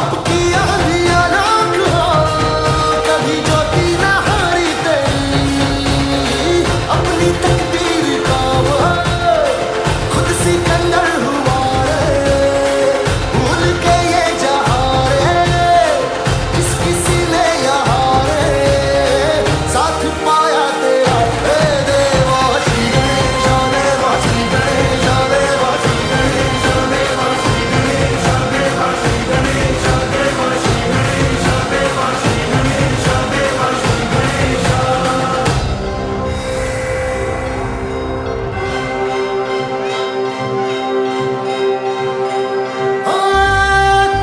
अब की आंधियां राख हो, कभी ज्योति न हारी तेरी, अपनी तकदीर का वो खुद सिकंदर हुआ रे, भूल के ये जहां रे, किस किसी ने यहाँ रे साथ पाया तेरा। हे देवा श्री गणेश, देवा श्री गणेश, देवा श्री गणेश, देवा श्री गणेश, देवा श्री गणेश, देवा श्री गणेश, देवा श्री गणेश, देवा श्री गणेश।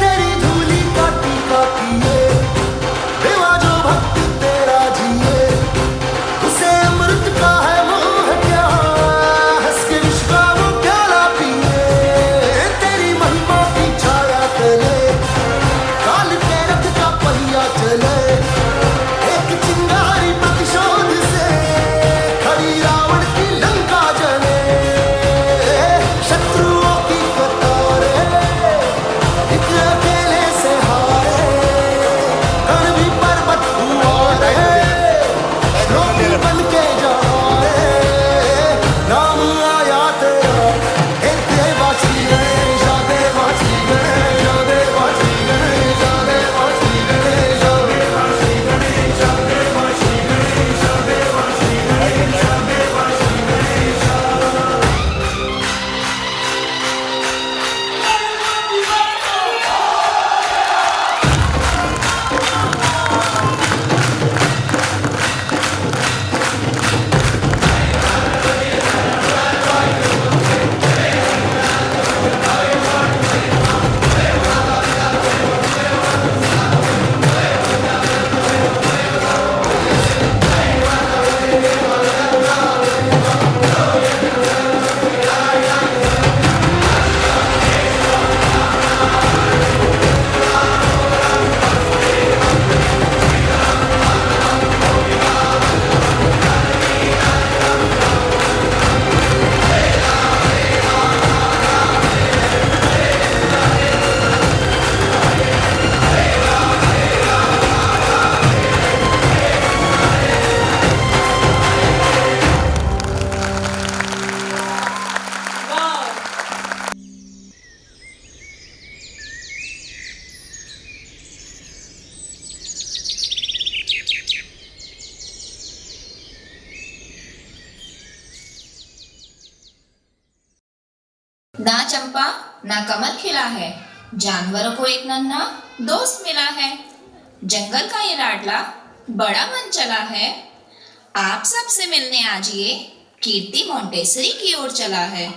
तेरी धूली का टीका किए, देवा जो भक्त तेरा जिए, उसे अमृत का है मोह क्या, हंस के विष का वो प्याला पिए। तेरी महिमा की छाया तले, काल के रथ का पहिया चले, एक चिंगारी प्रतिशोध से खड़ी रावण की लंका जले। शत्रुओं की कतारें एक अकेले से हारे, कण भी पर्वत हुआ रे, रोटी बन के जहाँ रे, नाम आया तेरा। हे देवा श्री गणेश, देवा श्री गणेश, देवा श्री गणेश, देवा श्री गणेश, देवा श्री गणेश, देवा श्री गणेश, देवा श्री गणेश, देवा श्री गणेश। ना चंपा ना कमल खिला है, जानवरों को एक नन्हा दोस्त मिला है, जंगल का ये लाडला बड़ा मन चला है, आप सबसे मिलने आज ये कीर्ति मोंटेसरी की ओर चला है।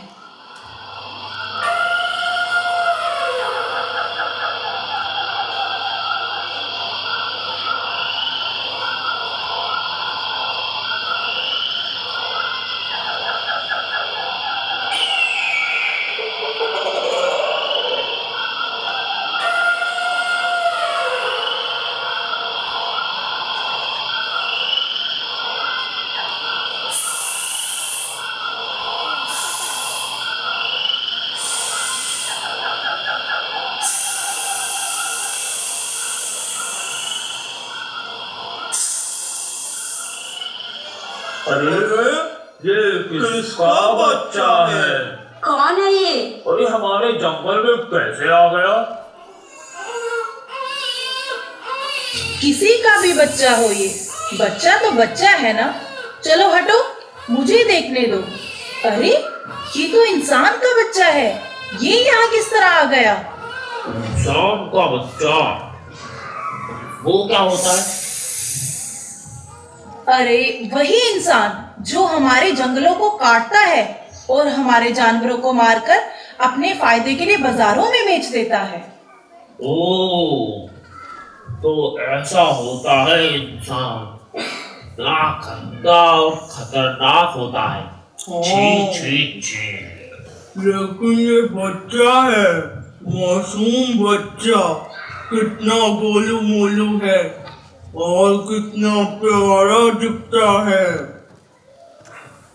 अरे ये किसका बच्चा है? कौन है ये? और ये हमारे जंगल में कैसे आ गया? किसी का भी बच्चा हो, ये बच्चा तो बच्चा है ना। चलो हटो, मुझे देखने दो। अरे ये तो इंसान का बच्चा है, ये यहाँ किस तरह आ गया? इंसान का बच्चा? वो क्या होता है? अरे वही इंसान जो हमारे जंगलों को काटता है और हमारे जानवरों को मारकर अपने फायदे के लिए बाजारों में बेच देता है। ओह, तो ऐसा होता है इंसान, ना गंदा और खतरनाक होता है। छी छी छी। लेकिन ये बच्चा है, मासूम बच्चा, कितना गोलू मोलू है और कितना प्यारा दिखता है।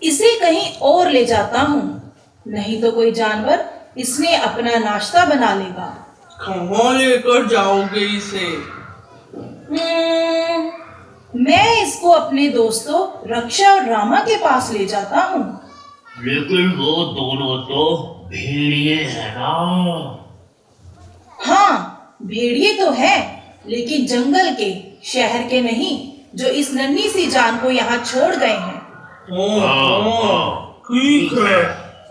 इसे कहीं और ले जाता हूँ, नहीं तो कोई जानवर इसमें अपना नाश्ता बना लेगा। कहाँ लेकर जाओगे इसे? मैं इसको अपने दोस्तों रक्षा और रामा के पास ले जाता हूँ। लेकिन वो दोनों तो भेड़िए हैं ना। हाँ, भेड़िए तो है, लेकिन जंगल के, शहर के नहीं, जो इस नन्ही सी जान को यहाँ छोड़ गए हैं। हाँ, ठीक है,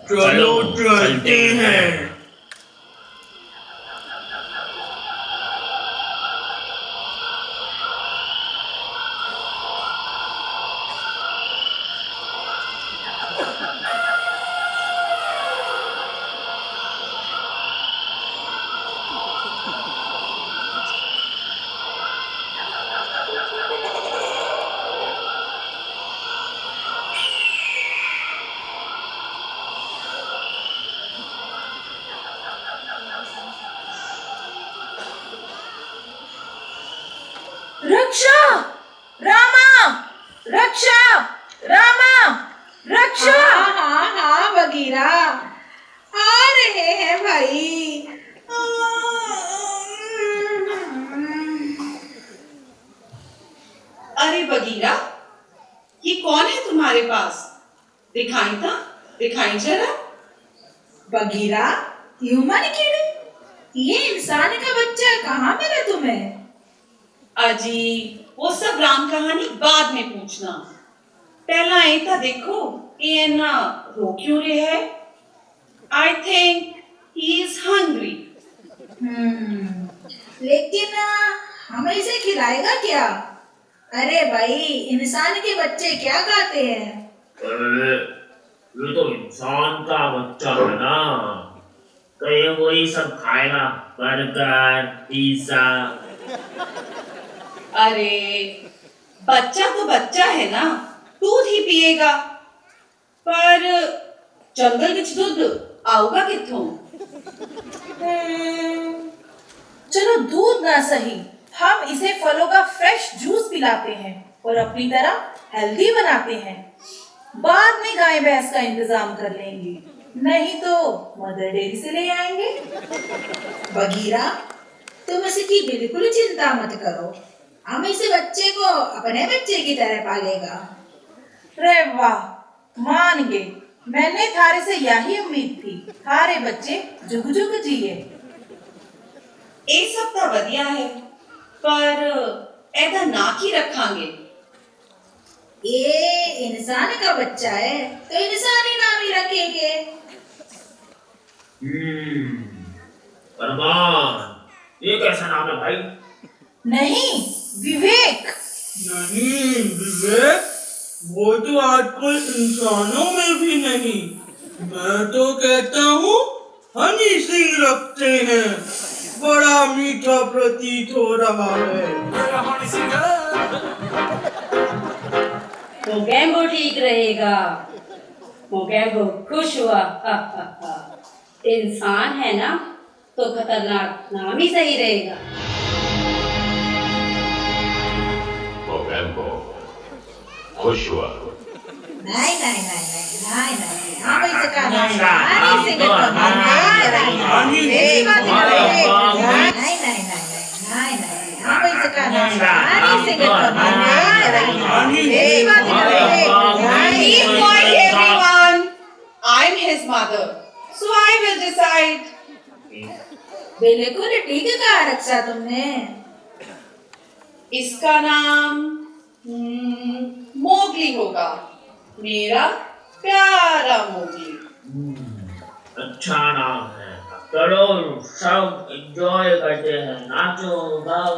चलो चलते हैं। रक्षा, रामा, रक्षा, रामा, रक्षा। हाँ हाँ बगीरा, आ रहे हैं भाई। अरे बगीरा, ये कौन है तुम्हारे पास? दिखाई जरा। बगीरा, ह्यूमन किड, ये इंसान का बच्चा कहाँ मिला तुम्हें? अजी वो सब राम कहानी बाद में पूछना, पहला ये था देखो ये ना रो क्यों रहे है? I think he is hungry. लेकिन हमें इसे खिलाएगा क्या? अरे भाई, इंसान के बच्चे क्या खाते हैं? अरे ये तो इंसान का बच्चा है ना, कहीं वही सब खाएगा, बर्गर, पिज्जा। अरे बच्चा तो बच्चा है ना, दूध ही पिएगा, पर जंगल विच दूध आऊगा किथों? चलो दूध ना सही, हम इसे फलों का फ्रेश जूस पिलाते हैं और अपनी तरह हेल्दी बनाते हैं। बाद में गाय भैंस का इंतजाम कर लेंगे, नहीं तो मदर डेयरी से ले आएंगे। बगीरा, तुम इसकी बिल्कुल चिंता मत करो, हम इस बच्चे को अपने बच्चे की तरह पालेगा। रे वाह, मान गए, मैंने थारे से यही उम्मीद थी, थारे बच्चे जुग जुग जिए। ये सब तो बढ़िया है, पर ऐदा ना की रखांगे। ये इंसान का बच्चा है तो इंसानी नाम ही रखेंगे। अरमान, ये कैसा नाम है भाई? नहीं, विवेक। नहीं विवेक, वो तो आजकल इंसानों में भी नहीं। मैं तो कहता हूँ हनी सिंह रखते हैं, बड़ा मीठा प्रतीत हो रहा है। मोगैम्बो ठीक रहेगा, मोगैम्बो खुश हुआ। इंसान है ना तो खतरनाक नाम ही सही रहेगा। मोगैम्बो खुश हुआ। नहीं नहीं नहीं नहीं नहीं नहीं, हम इसका नाम हनी सिंह रखेंगे। हनी ये बात सिंह, नहीं नहीं नहीं नहीं नहीं, हम इसका नाम हनी सिंह रखेंगे। ये बात नहीं। Keep quiet everyone. I'm his mother, so I will decide. बिल्कुल ठीक कहा रक्षा तुमने। इसका नाम मोगली होगा, मेरा प्यारा मोगली। अच्छा नाम है। चलो सब एंजॉय करते हैं, नाचो गाओ।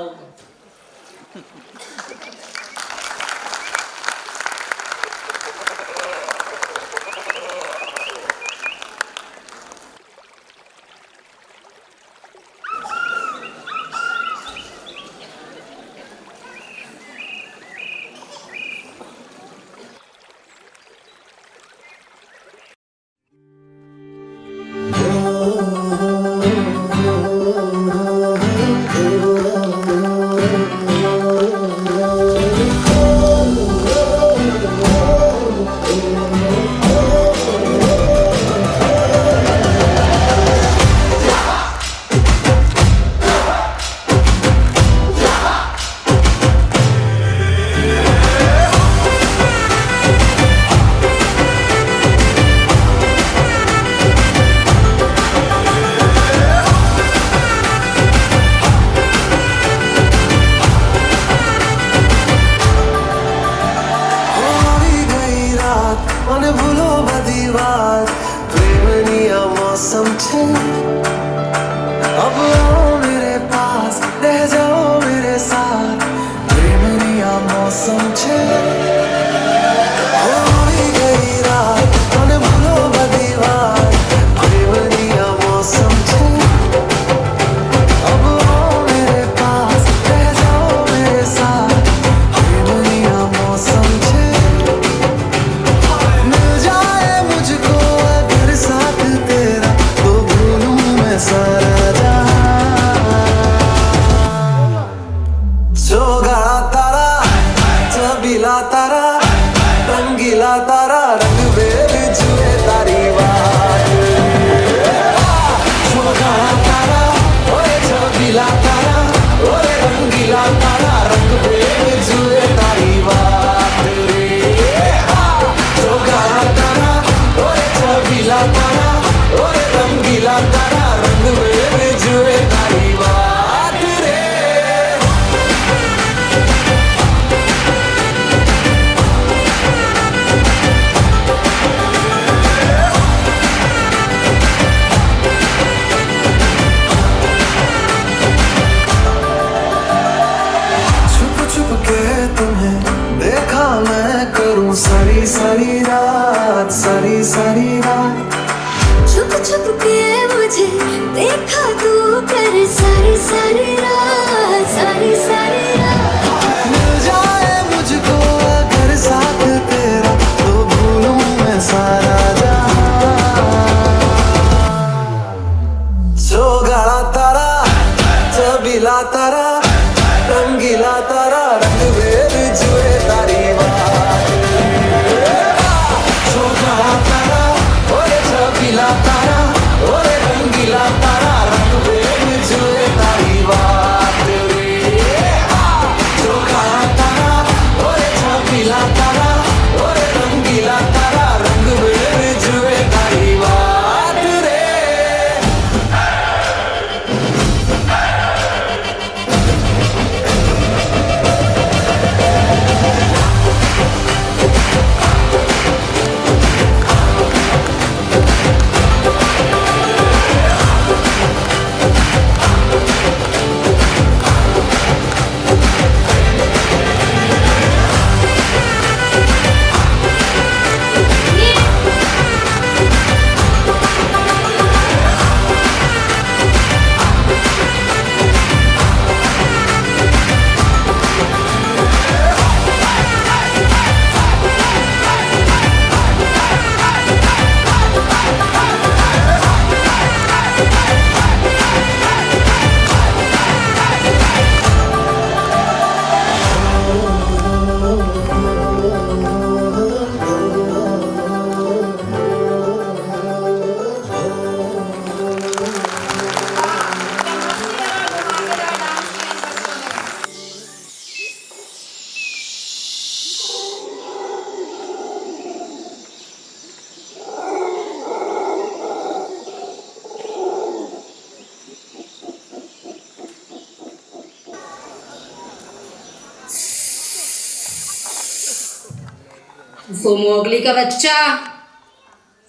वो मोगली का बच्चा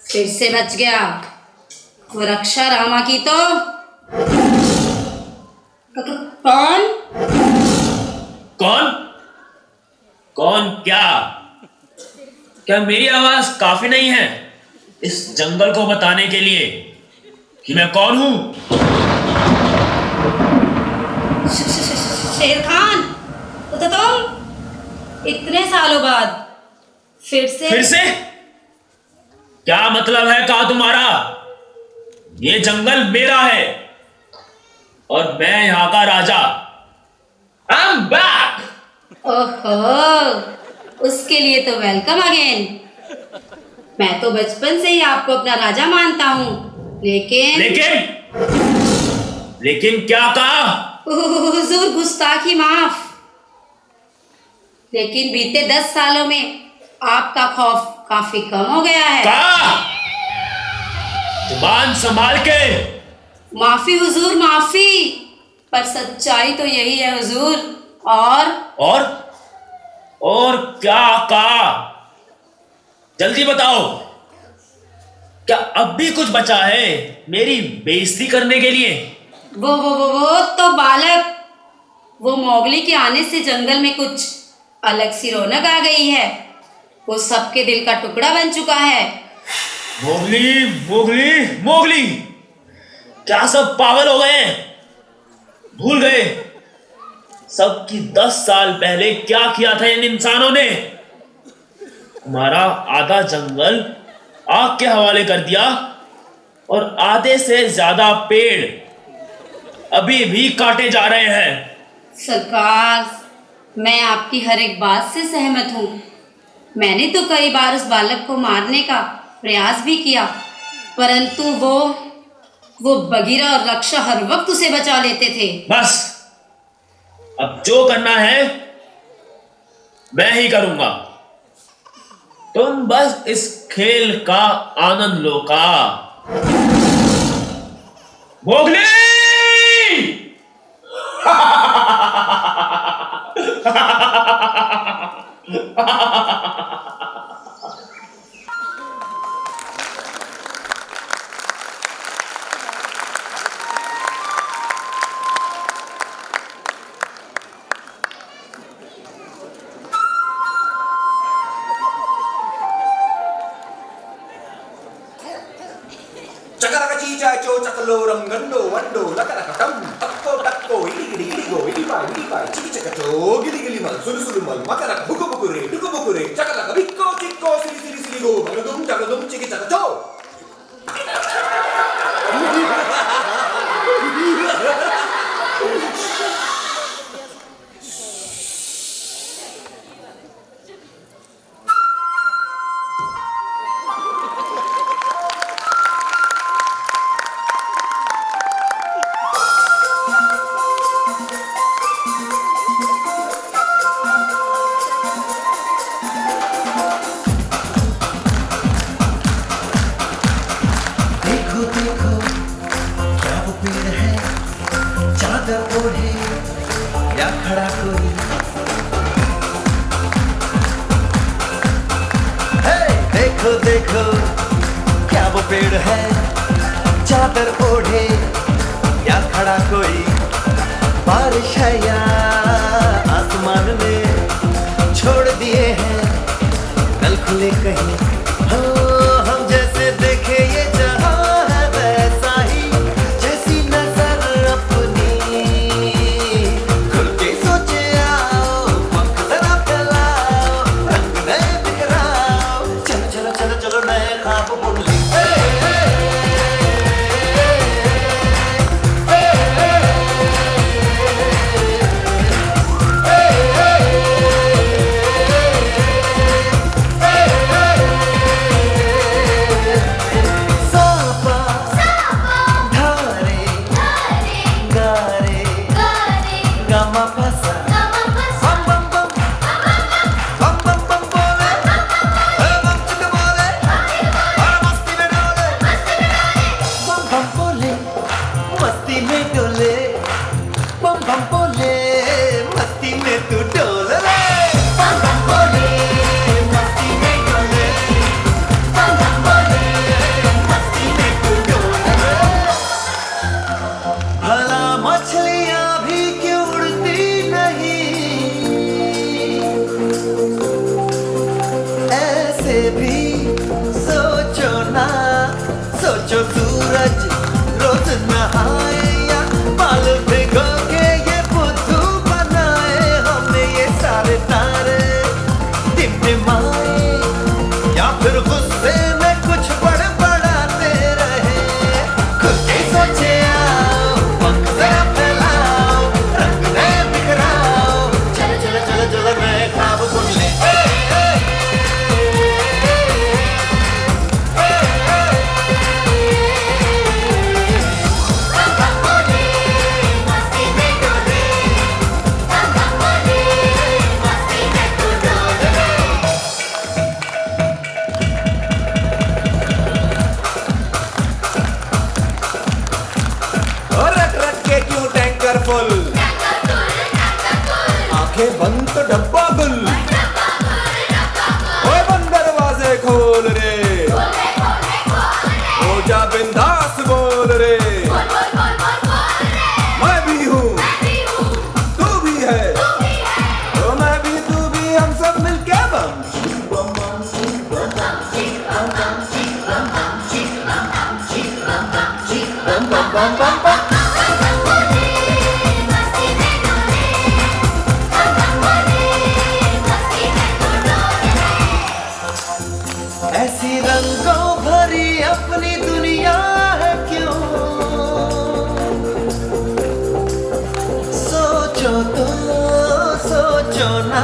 फिर से बच गया। वो रक्षा रामा की तो कौन? कौन कौन? क्या मेरी आवाज काफी नहीं है इस जंगल को बताने के लिए कि मैं कौन हूं? शेर खान, तो तुम इतने सालों बाद फिर से? क्या मतलब है कहा तुम्हारा? ये जंगल मेरा है और मैं यहाँ का राजा। I'm back! ओहो, उसके लिए तो वेलकम अगेन। मैं तो बचपन से ही आपको अपना राजा मानता हूँ, लेकिन क्या कहा? हुजूर, गुस्ताखी माफ। लेकिन बीते 10 सालों में आपका खौफ काफी कम हो गया है। कहा? जुबान संभाल के। माफी हुजूर, माफी। पर सच्चाई तो यही है हुजूर। और क्या कहा? जल्दी बताओ। क्या अब भी कुछ बचा है मेरी बेइज्जती करने के लिए? वो तो बालक, वो मोगली के आने से जंगल में कुछ अलग सी रौनक आ गई है। वो सबके दिल का टुकड़ा बन चुका है। मोगली, क्या सब पागल हो गए? भूल गए सब कि 10 साल पहले क्या किया था इन इंसानों ने? हमारा आधा जंगल आग के हवाले कर दिया और आधे से ज्यादा पेड़ अभी भी काटे जा रहे हैं। सरकार, मैं आपकी हर एक बात से सहमत हूँ। मैंने तो कई बार उस बालक को मारने का प्रयास भी किया, परंतु वो बगीरा और रक्षा हर वक्त उसे बचा लेते थे। बस, अब जो करना है मैं ही करूंगा। तुम बस इस खेल का आनंद लो का। Mowgli! Cakara cica co cakalo ranggando wando lakaratam takko gili bai ciki cakaco gili mal sulu mal makarak buku bukure cakala bikko cikko sili go jagadum ciki cakaco. देखो क्या वो पेड़ है, चादर ओढ़े या खड़ा कोई, बारिश है या आसमान में छोड़ दिए हैं नल खुले कहीं। हो हम जैसे देखे ये जहां है वैसा ही, जैसी नजर अपनी खुल के सोचे आओ, वक्त जरा फैलाओ, रंग नए बिखराओ, चलो नए ख्वाब बुन ले। मस्ती में तू डोल रे, बम बम बोले मस्ती में आंखें बंद तो डब्बा गुल, ओए बंद दरवाजे खोल रे, हो जा बिंदास बोल रे, मैं भी हूँ तू भी है, तो मैं भी तू भी, हम सब मिलके बम बम बम बम बम बम। ऐसी रंगों भरी अपनी दुनिया है क्यों, सोचो ना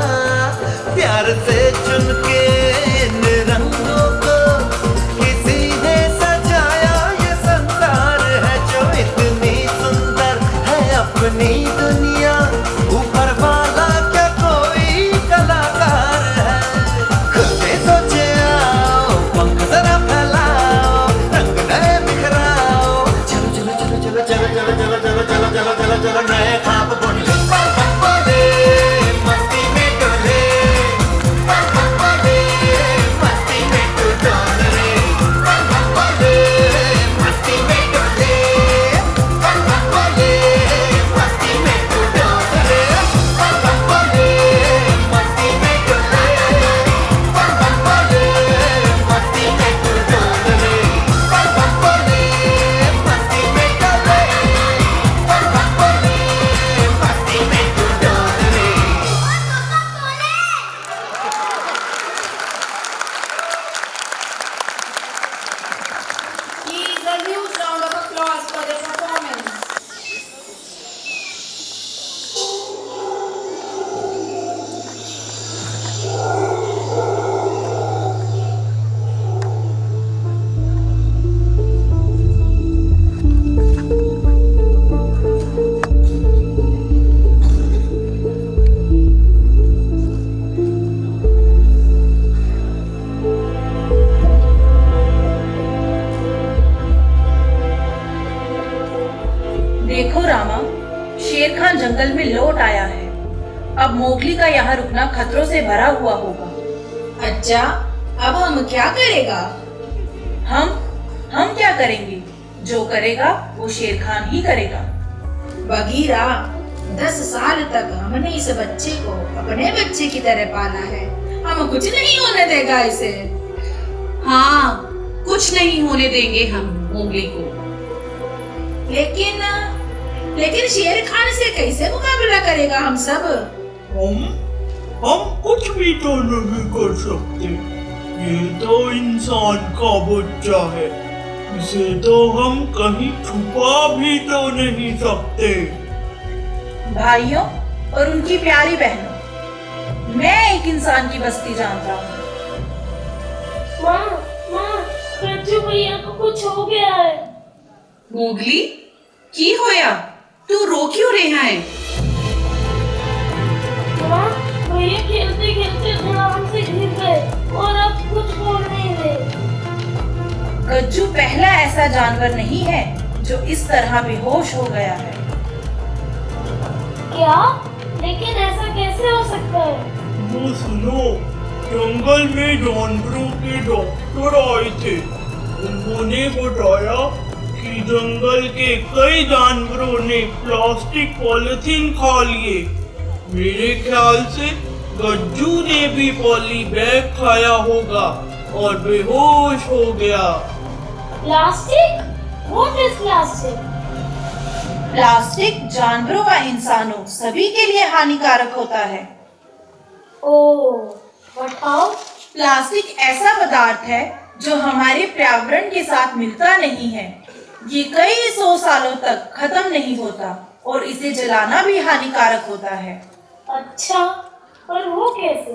प्यार से चुन के इन रंगों को किसी ने सजाया, ये संसार है जो इतनी सुंदर है अपनी दुनिया, ऊपर वाला क्या कोई कलाकार है, खुद से सोचे आओ पंख जरा फैलाओ, रंग नए बिखराओ, चलो चलो चलो चलो चलो चलो चलो चलो चलो चलो चलो चलो नए ख्वाब बुन ले, मस्ती में डोले, मस्ती में तू डोल रे, मस्ती में डोले, मस्ती में तू डोल रे, मस्ती में डोले, मस्ती में तू डोल रे, मस्ती में डोले, मस्ती में तू डोल रे। Please, a huge round of applause for their performance. देखो रामा, शेर खान जंगल में लौट आया है। अब मोगली का यहाँ रुकना खतरों से भरा हुआ होगा। अच्छा, अब हम क्या करेगा? हम क्या करेंगे? जो करेगा वो शेर खान ही करेगा। बगीरा, 10 साल तक हमने इस बच्चे को अपने बच्चे की तरह पाला है, हम कुछ नहीं होने देगा इसे। हाँ, कुछ नहीं होने देंगे हम मोगली को। लेकिन शेर खान से कैसे मुकाबला करेगा हम सब? हम कुछ भी तो नहीं कर सकते, ये तो इंसान का बच्चा है, इसे तो हम कहीं छुपा भी तो नहीं सकते। भाइयों और उनकी प्यारी बहनों, मैं एक इंसान की बस्ती जानता हूँ। माँ, रज्जू भैया को कुछ हो गया है। मोगली, की होया? तू रो क्यों रहा है? माँ, भैया खेलते खेलते ढलान से गिर गए और अब कुछ बोल नहीं रहे। गज्जू पहला ऐसा जानवर नहीं है जो इस तरह बेहोश हो गया है। क्या? लेकिन ऐसा कैसे हो सकता है? वो सुनो, जंगल में जानवरों के डॉक्टर आए थे, उन्होंने बताया कि जंगल के कई जानवरों ने प्लास्टिक पॉलिथीन खा लिए। मेरे ख्याल से गज्जू ने भी पॉली बैग खाया होगा और बेहोश हो गया। Plastic? What is plastic? Plastic जानवरों व इंसानों सभी के लिए हानिकारक होता है। ओह, but how? प्लास्टिक ऐसा पदार्थ है जो हमारे पर्यावरण के साथ मिलता नहीं है। ये कई 100 सालों तक खत्म नहीं होता और इसे जलाना भी हानिकारक होता है। अच्छा, पर वो कैसे?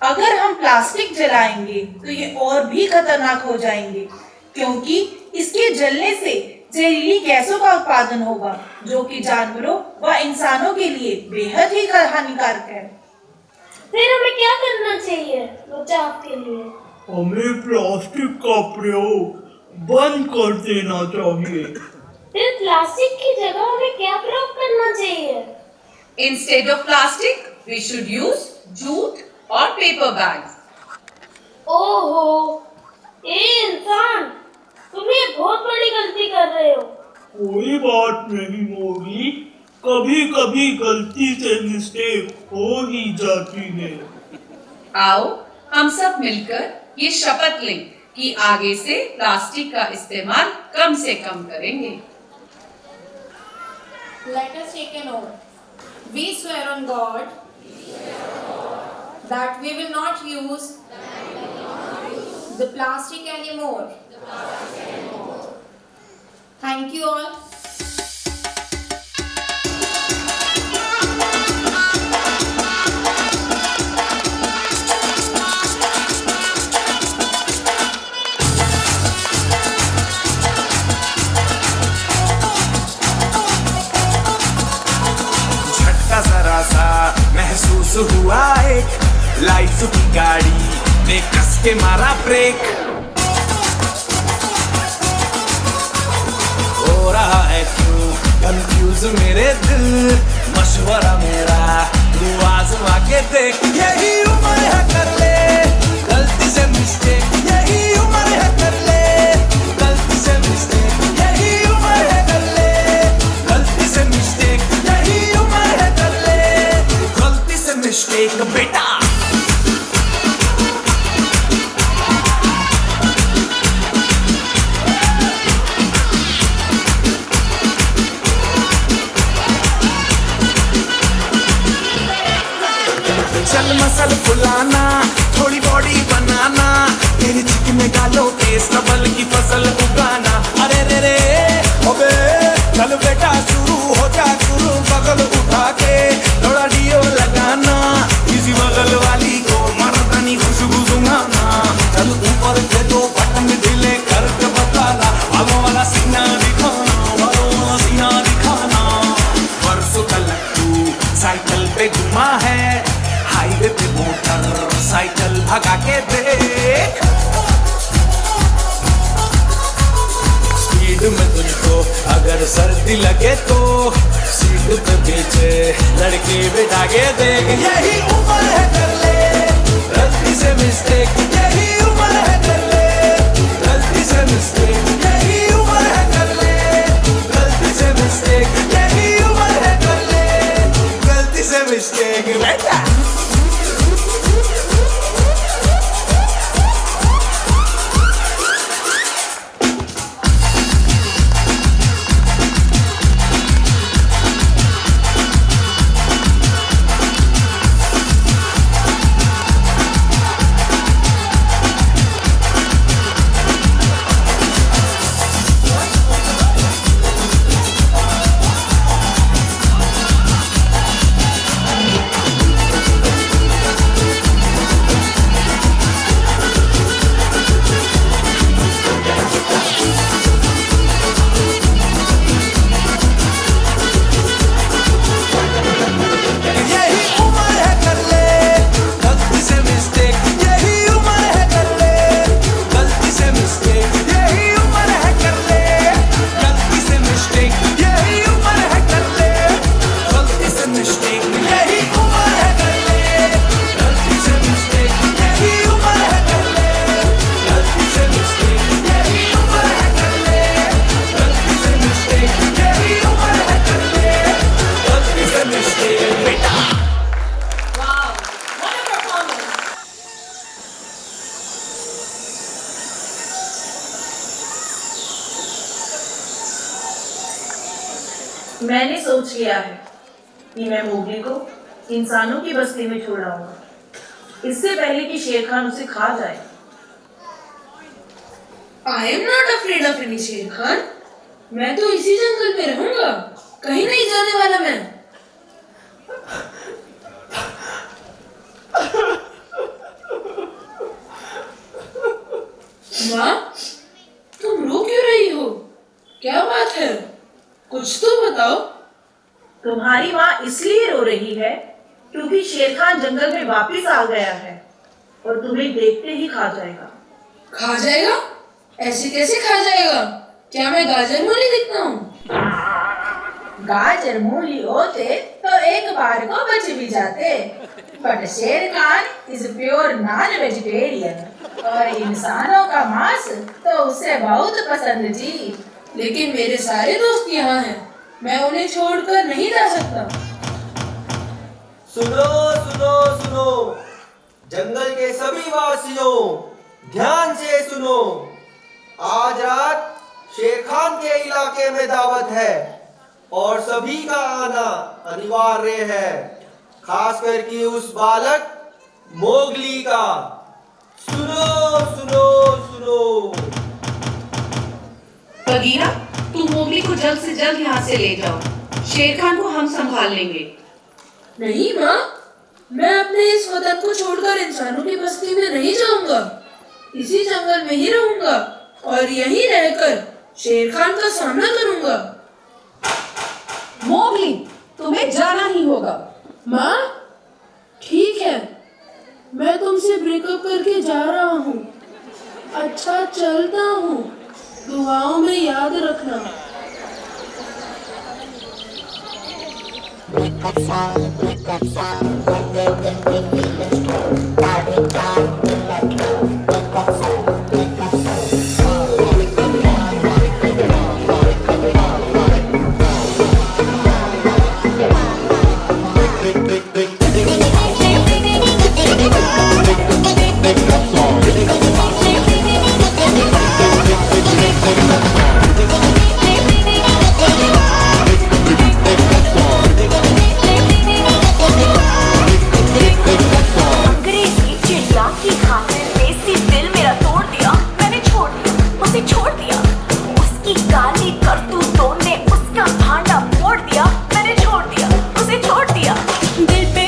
अगर हम प्लास्टिक जलाएंगे तो ये और भी खतरनाक हो जाएंगे, क्योंकि इसके जलने से जहरीली गैसों का उत्पादन होगा जो कि जानवरों व इंसानों के लिए बेहद ही हानिकारक है। फिर हमें क्या करना चाहिए बचाव के लिए? हमें प्लास्टिक का प्रयोग बंद कर देना चाहिए। फिर प्लास्टिक की जगह हमें क्या प्रयोग करना चाहिए? Instead of plastic, we should use jute or paper bags. ओहो, ए इंसान, तुम ये बहुत बड़ी गलती कर रहे हो। कोई बात नहीं मोगी, कभी कभी गलती से मिस्टेक हो ही जाती है। आओ हम सब मिलकर ये शपथ लें कि आगे से प्लास्टिक का इस्तेमाल कम से कम करेंगे। Let us take an oath. We swear on God that we will not use the plastic anymore. Thank you all. झटका जरा सा महसूस हुआ एक, लाइफ की गाड़ी ने कस के मारा ब्रेक। हो रहा है क्यों कंफ्यूज मेरे दिल, मशवरा मेरा तू आजमा के देख। यही उम्र है कर ले गलती से मिस्टेक, यही उम्र है कर ले गलती से मिस्टेक, यही उम्र है कर ले गलती से मिस्टेक, यही उम्र है कर ले गलती से मिस्टेक बेटा। चल मसल फुलाना, थोड़ी बॉडी बनाना, तेरे चिकन में डालो टेस्ट, डबल की फसल उगाना। अरे रे रे ओबे चल बेटा शुरू हो जा शुरू, बगल उठा के थोड़ा डियो लगाना, किसी बगल वाली को मर्दानी खुशबू सुंघाना। चल ऊपर से दो बटन ढीले करके बताना, बालों वाला सीना दिखाना, बालों वाला सीना दिखाना। परसों का लट्टू साइकिल पे घुमा है, हाईवे पे मोटर साइकिल भगा के देख। स्पीड में तुझको अगर सर्दी लगे तो सीट पे पीछे लड़के बिठा के देख। यही उम्र है कर ले गलती से मिस्टेक, यही उम्र है कर ले गलती से मिस्टेक, यही उम्र है कर ले गलती से मिस्टेक, यही उम्र है कर ले गलती से मिस्टेक बेटा। मैंने सोच लिया है कि मैं मोगली को इंसानों की बस्ती में छोड़ाऊंगा, इससे पहले कि शेर खान उसे खा जाए। I am not afraid of any शेर खान। मैं तो इसी जंगल में रहूंगा, कहीं नहीं जाने वाला मैं। माँ, तुम रो क्यों रही हो? क्या बात है? कुछ तो बताओ। तुम्हारी माँ इसलिए रो रही है क्योंकि शेर खान जंगल में वापस आ गया है और तुम्हें देखते ही खा जाएगा। खा जाएगा? ऐसे कैसे खा जाएगा? क्या मैं गाजर मूली दिखता हूँ? गाजर मूली होते तो एक बार को बच भी जाते, बट शेर Khan is pure non vegetarian और इंसानों का मांस तो उसे बहुत पसंद जी। लेकिन मेरे सारे दोस्त यहाँ हैं, मैं उन्हें छोड़कर नहीं जा सकता। सुनो सुनो सुनो, जंगल के सभी वासियों ध्यान से सुनो। आज रात शेर खान के इलाके में दावत है और सभी का आना अनिवार्य है, खास करके उस बालक मोगली का। सुनो सुनो सुनो। बगीरा, तुम मोगली को जल्द से जल्द यहाँ से ले जाओ। शेर खान को हम संभाल लेंगे। नहीं माँ, मैं अपने इस वतन को छोड़कर इंसानों की बस्ती में नहीं जाऊंगा। इसी जंगल में ही रहूंगा और यहीं रहकर शेर खान का सामना करूंगा। मोगली, तुम्हें जाना ही होगा। माँ, ठीक है, मैं तुमसे ब्रेकअप करके जा रहा हूँ। अच्छा, चलता हूँ, दुआओं में याद रखना। दिल पे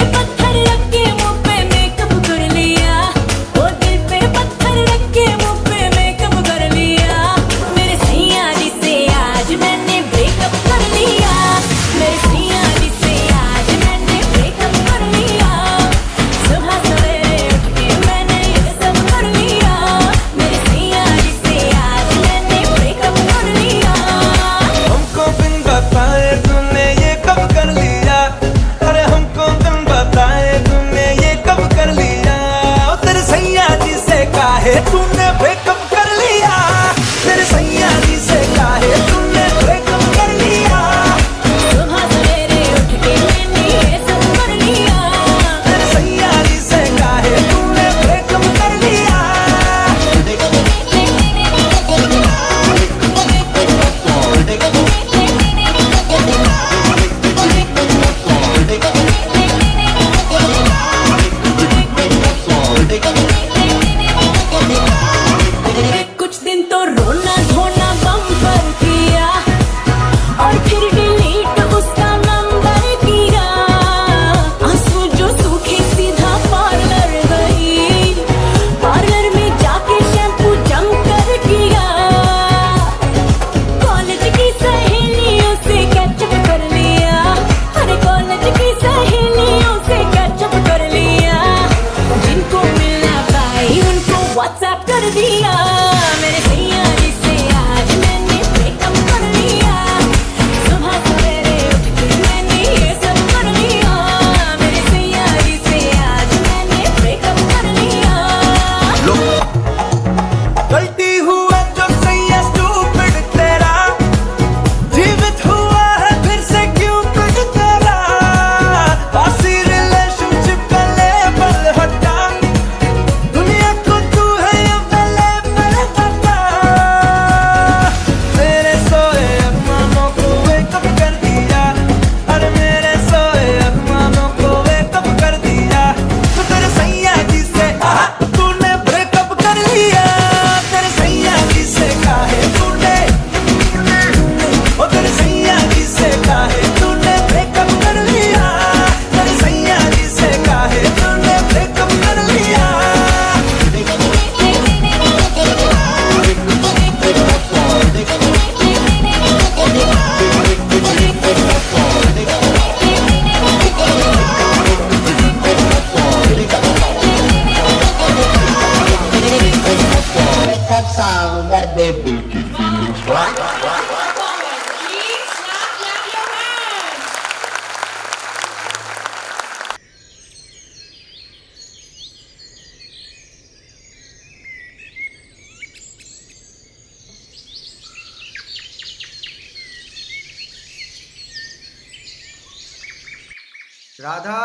राधा,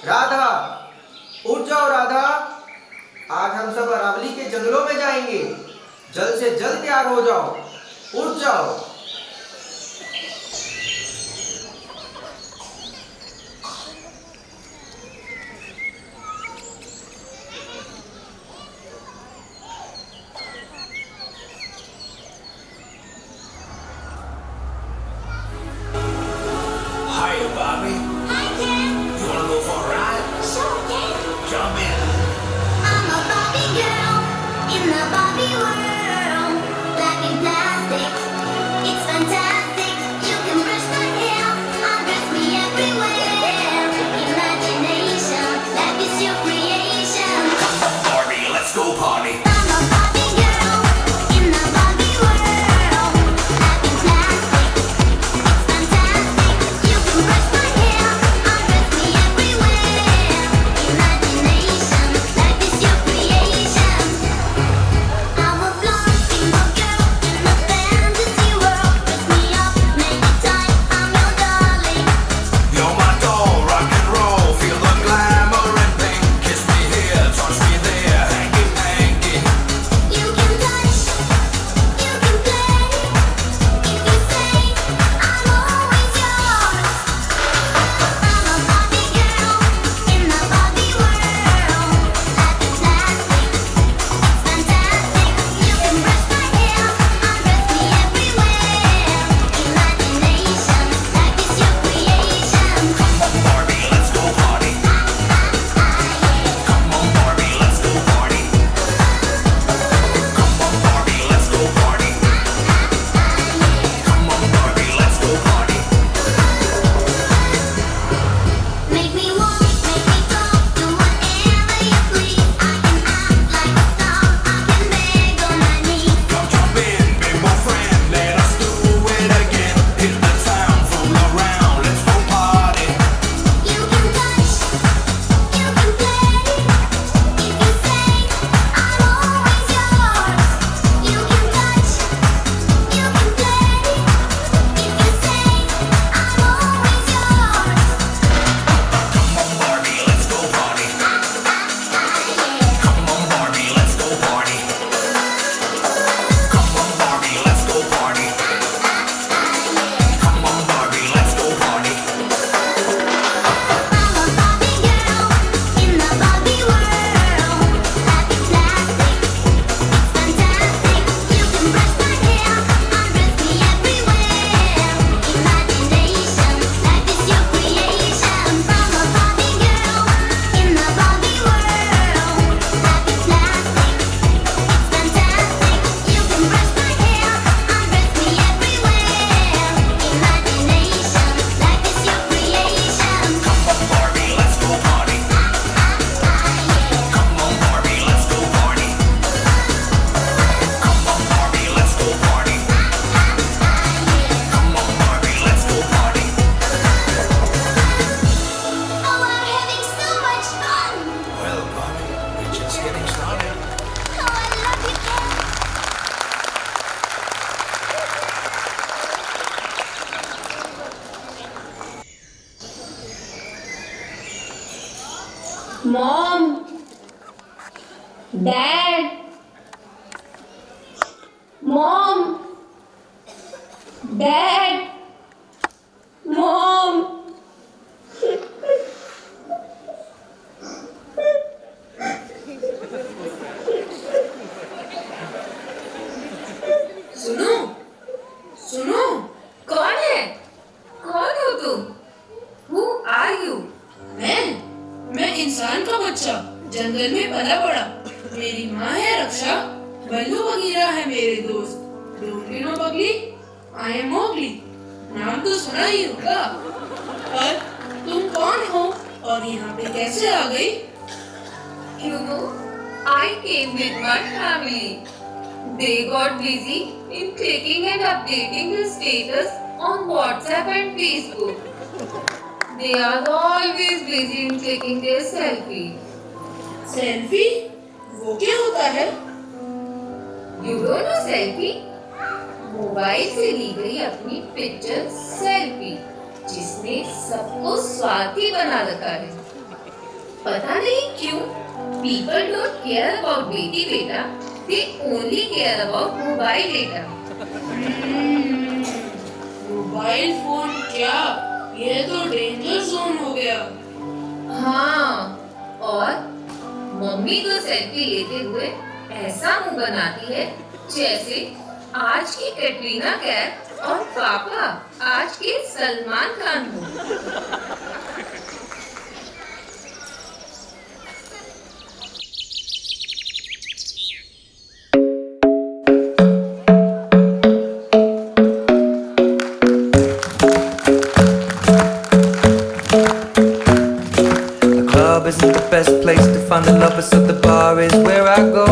राधा, उठ जाओ राधा। आज हम सब अरावली के जंगलों में जाएंगे। जल्द से जल्द तैयार हो जाओ, उठ जाओ। Hi, Bobby. Hi, Ken. You wanna go for a ride? Sure, Ken. Jump in. I'm a Barbie girl in the Barbie world. Black and plastic, it's fantastic. You can brush my hair, undress me everywhere. Imagination, life is your creation. Come on, Barbie, let's go party. I'm a Barbie girl in the Barbie world. Black and plastic, it's fantastic. You can brush my hair, undress me everywhere. Imagination, life is your creation. I'm a blonde single girl in a fantasy world. Dress me up, make it tight, I'm your darling. You're my doll, rock and roll, feel the glamour and pink. Kiss me here, touch me there, hanky panky. You can touch, you can play. If you say I'm always yours. I'm a Barbie girl in the Barbie world. Life is plastic, it's fantastic. You can brush my hair, undress me everywhere. Imagination, life is your creation. Come on, Barbie, let's go party. Come on, Barbie, let's go party. Come on, Barbie, let's go party. Come on, Barbie, let's go party. Make me walk, make me talk, do whatever you please. I can act like a star, I can beg on my knees. Come jump in, be my friend, let us do it again. Hit the town, fool around, let's go party. You can touch, you can play. If you say I'm always yours. You can touch, you can play. If you say I'm always yours. Come on, Barbie, let's go party. Come on, Barbie, let's go party. Come on, Barbie, let's go party. Come on, Barbie, let's go party. I'm a Barbie girl in the Barbie world. Life is plastic, it's fantastic. You can brush my hair, undress me everywhere. Imagination, life is your creation. I'm a Barbie girl in the Barbie world. Life is plastic, it's fantastic. You can brush my hair, undress me everywhere. Imagination, life is your creation. Come on, Barbie, let's go party. Come on, Barbie, let's go party. Come on, Barbie, let's go party. Come on, Barbie, let's go party. Oh, we're having so much fun. Well, Barbie, we're just getting started. Oh, I love you, Ken. Mom, Dad, Mom, Dad, Mom. सुनो सुनो, कौन है? कौन हो तुम? Who are you? मैं इंसान का बच्चा, जंगल में पला बड़ा। मेरी माँ है रक्षा, बल्लू बगीरा है मेरे दोस्त। डोंट यू नो बगली, आई एम मोगली। नाम तो सुना ही होगा। और तुम कौन हो और यहाँ पे कैसे आ गई? You know, I came with my family. They got busy in clicking and updating the status on WhatsApp and Facebook. They are always busy in taking their selfie. Selfie? वो क्या होता है? You don't know selfie? Mobile से ली गई अपनी picture selfie. जिसने सबको स्वार्थी बना रखा है। पता नहीं क्यों people don't care about बेटी बेटा, they only care about mobile data. Mobile phone क्या? ये तो डेंजर जोन हो गया। हाँ, और मम्मी तो सेल्फी लेते हुए ऐसा मुंह बनाती है जैसे आज की कैटरीना कैफ और पापा आज के सलमान खान हो। Isn't the best place to find the lovers, so the bar is where I go.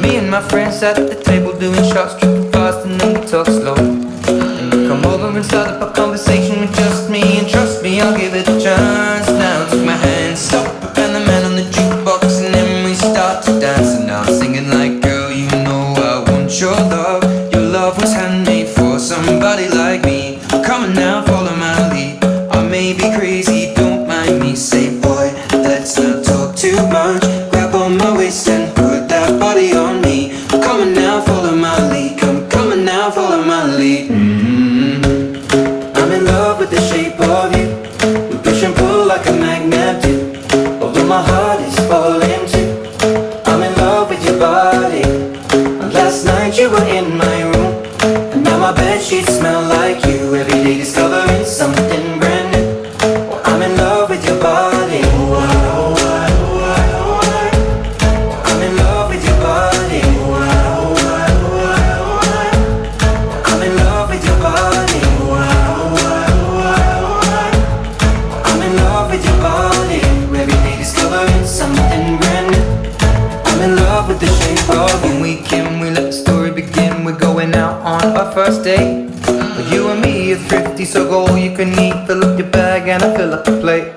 Me and my friends at the table doing shots, tripping fast, and then we talk slow. And you come over and start up a conversation with just me, and trust me, I'll give it a chance. Now take my hand, stop, and the man on the jukebox, and then we start to dance. And now I'm singing like, girl, you know I want your love. Your love was handmade for somebody like me. Come on now, follow my lead. I may be crazy, don't mind me. Say, boy, let's not talk too much. Grab on my waist and put that body on me. Come on now, follow my lead. Come on now, follow my lead. I'm in love with the shape of you. We push and pull like a magnet do. Although my heart is falling too. I'm in love with your body. And last night you were in my room, and now my bedsheets smell like you. Every day discovering something brand new. I'm in love with your body. I'm in love with your body. I'm in love with your body. I'm in love with your body. Every day discovering something brand new. I'm in love with the shape of you. When we can, we let the story begin. We're going out on our first date. But you and me are thrifty, so go all you can eat. Fill up your bag and I fill up the plate.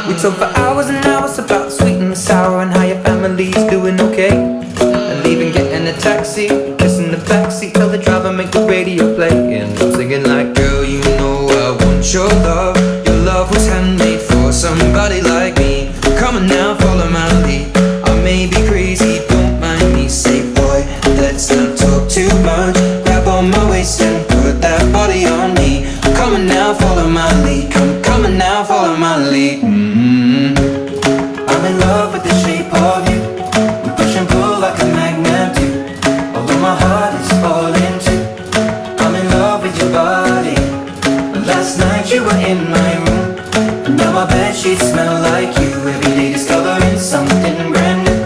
We talk for hours and hours about the sweet and the sour and how your family's doing okay. And leaving, getting a taxi, kissing the backseat, tell the driver make the radio play. And I'm singing like, girl, you know I want your love. Your love was handmade for somebody like me. Come on now, follow my lead. I may be crazy, don't mind me. Say, boy, let's not talk too much. Grab on my waist and put that body on me. Come on now, follow my lead. Come on now, follow my lead. I'm in love with the shape of you. We push and pull like a magnet do. Although my heart is falling too. I'm in love with your body. Last night you were in my room, and now my bedsheets smell like you. Every day discovering something brand new.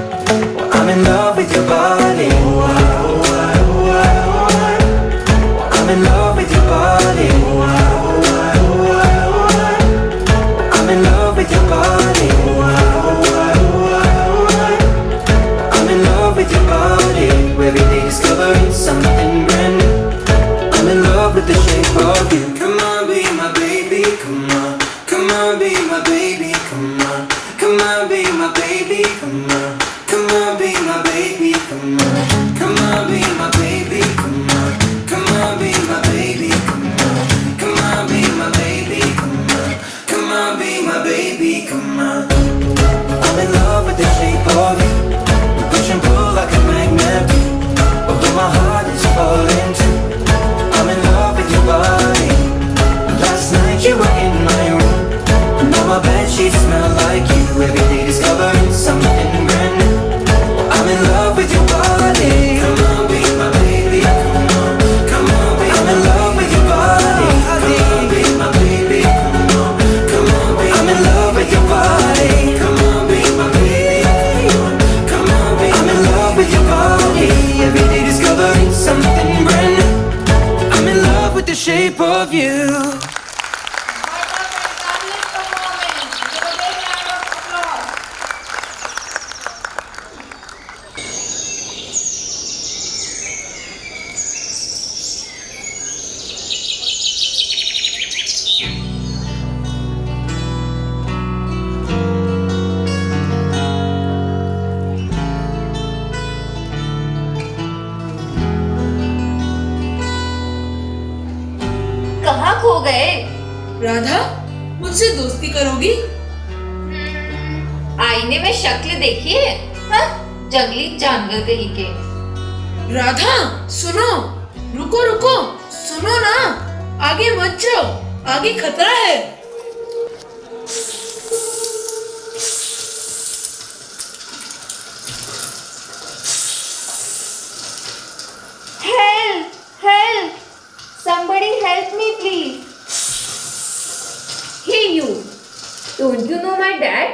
I'm in love with your body. I'm in love with your body. I'm in love with your body. I'm in love with your body. Every day discovering something brand new. I'm in love with the shape of you. Come on, be my baby, come on. Come on, be my baby, come on. Come on, be my baby, come on. Come on, be my baby, come on. Come on, be my baby, come on. Come on, be my baby, come on. Come on, be my baby, come on. Come on, be my baby, come on. I'm in love with the shape of you. We push and pull like a magnet do. Although my heart is falling too. I'm in love with your body. Last night you were in my room, and now my bedsheets smell like you. Every day discovering something brand new. I'm in love with your body. Come on, be my baby. Come on, come on, be. I'm in love with your body. Come on, be my baby. Come on, come on, be. I'm in love with your body. Come on, be my baby. Come on, be. I'm in love with your body. Every day discovering something brand new. I'm in love with the shape of you. Radha, मुझसे दोस्ती करोगी? आईने में शक्ल देखिए, हाँ? जंगली जानवर कहीं के। राधा सुनो, रुको रुको, सुनो ना, आगे मत जाओ, आगे खतरा है। Help! Help! Somebody help me, please. Hey, you! Don't you know my dad?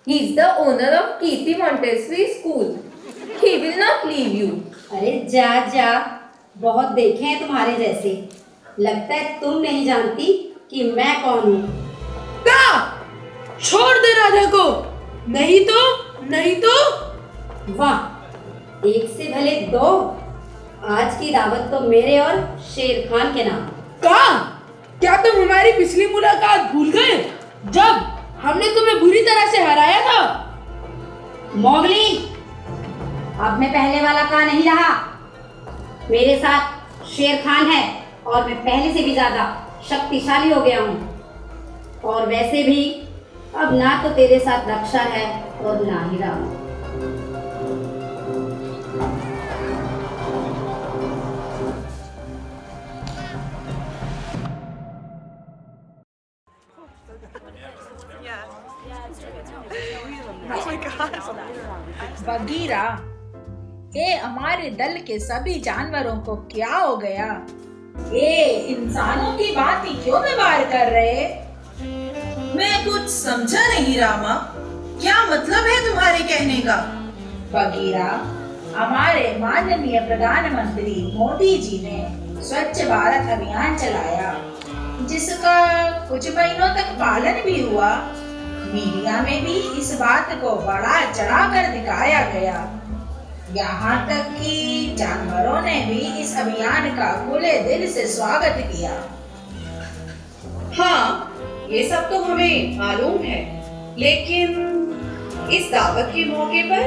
He's the owner of Kirti Montessori School. He will not leave you. अरे जा जा, बहुत देखे हैं तुम्हारे जैसे। लगता है तुम नहीं जानती कि मैं कौन हूँ। छोड़ दे राधा को, नहीं तो। वाह, एक से भले दो। आज की दावत तो मेरे और शेर खान के नाम। क्या तुम हमारी पिछली मुलाकात भूल गए, जब हमने तुम्हें बुरी तरह से हराया था? मोगली, अब मैं पहले वाला का नहीं रहा। मेरे साथ शेर खान है और मैं पहले से भी ज्यादा शक्तिशाली हो गया हूँ। और वैसे भी अब ना तो तेरे साथ रक्षा है और ना ही राम। बगीरा, ये हमारे दल के सभी जानवरों को क्या हो गया? ये इंसानों की बात ही क्यों व्यवहार कर रहे? मैं कुछ समझा नहीं रामा, क्या मतलब है तुम्हारे कहने का? बगीरा, हमारे माननीय प्रधानमंत्री मोदी जी ने स्वच्छ भारत अभियान चलाया, जिसका कुछ महीनों तक पालन भी हुआ। मीडिया में भी इस बात को बढ़ा चढ़ाकर दिखाया गया। यहाँ तक कि जानवरों ने भी इस अभियान का खुले दिल से स्वागत किया। हाँ, ये सब तो हमें मालूम है, लेकिन इस दावत के मौके पर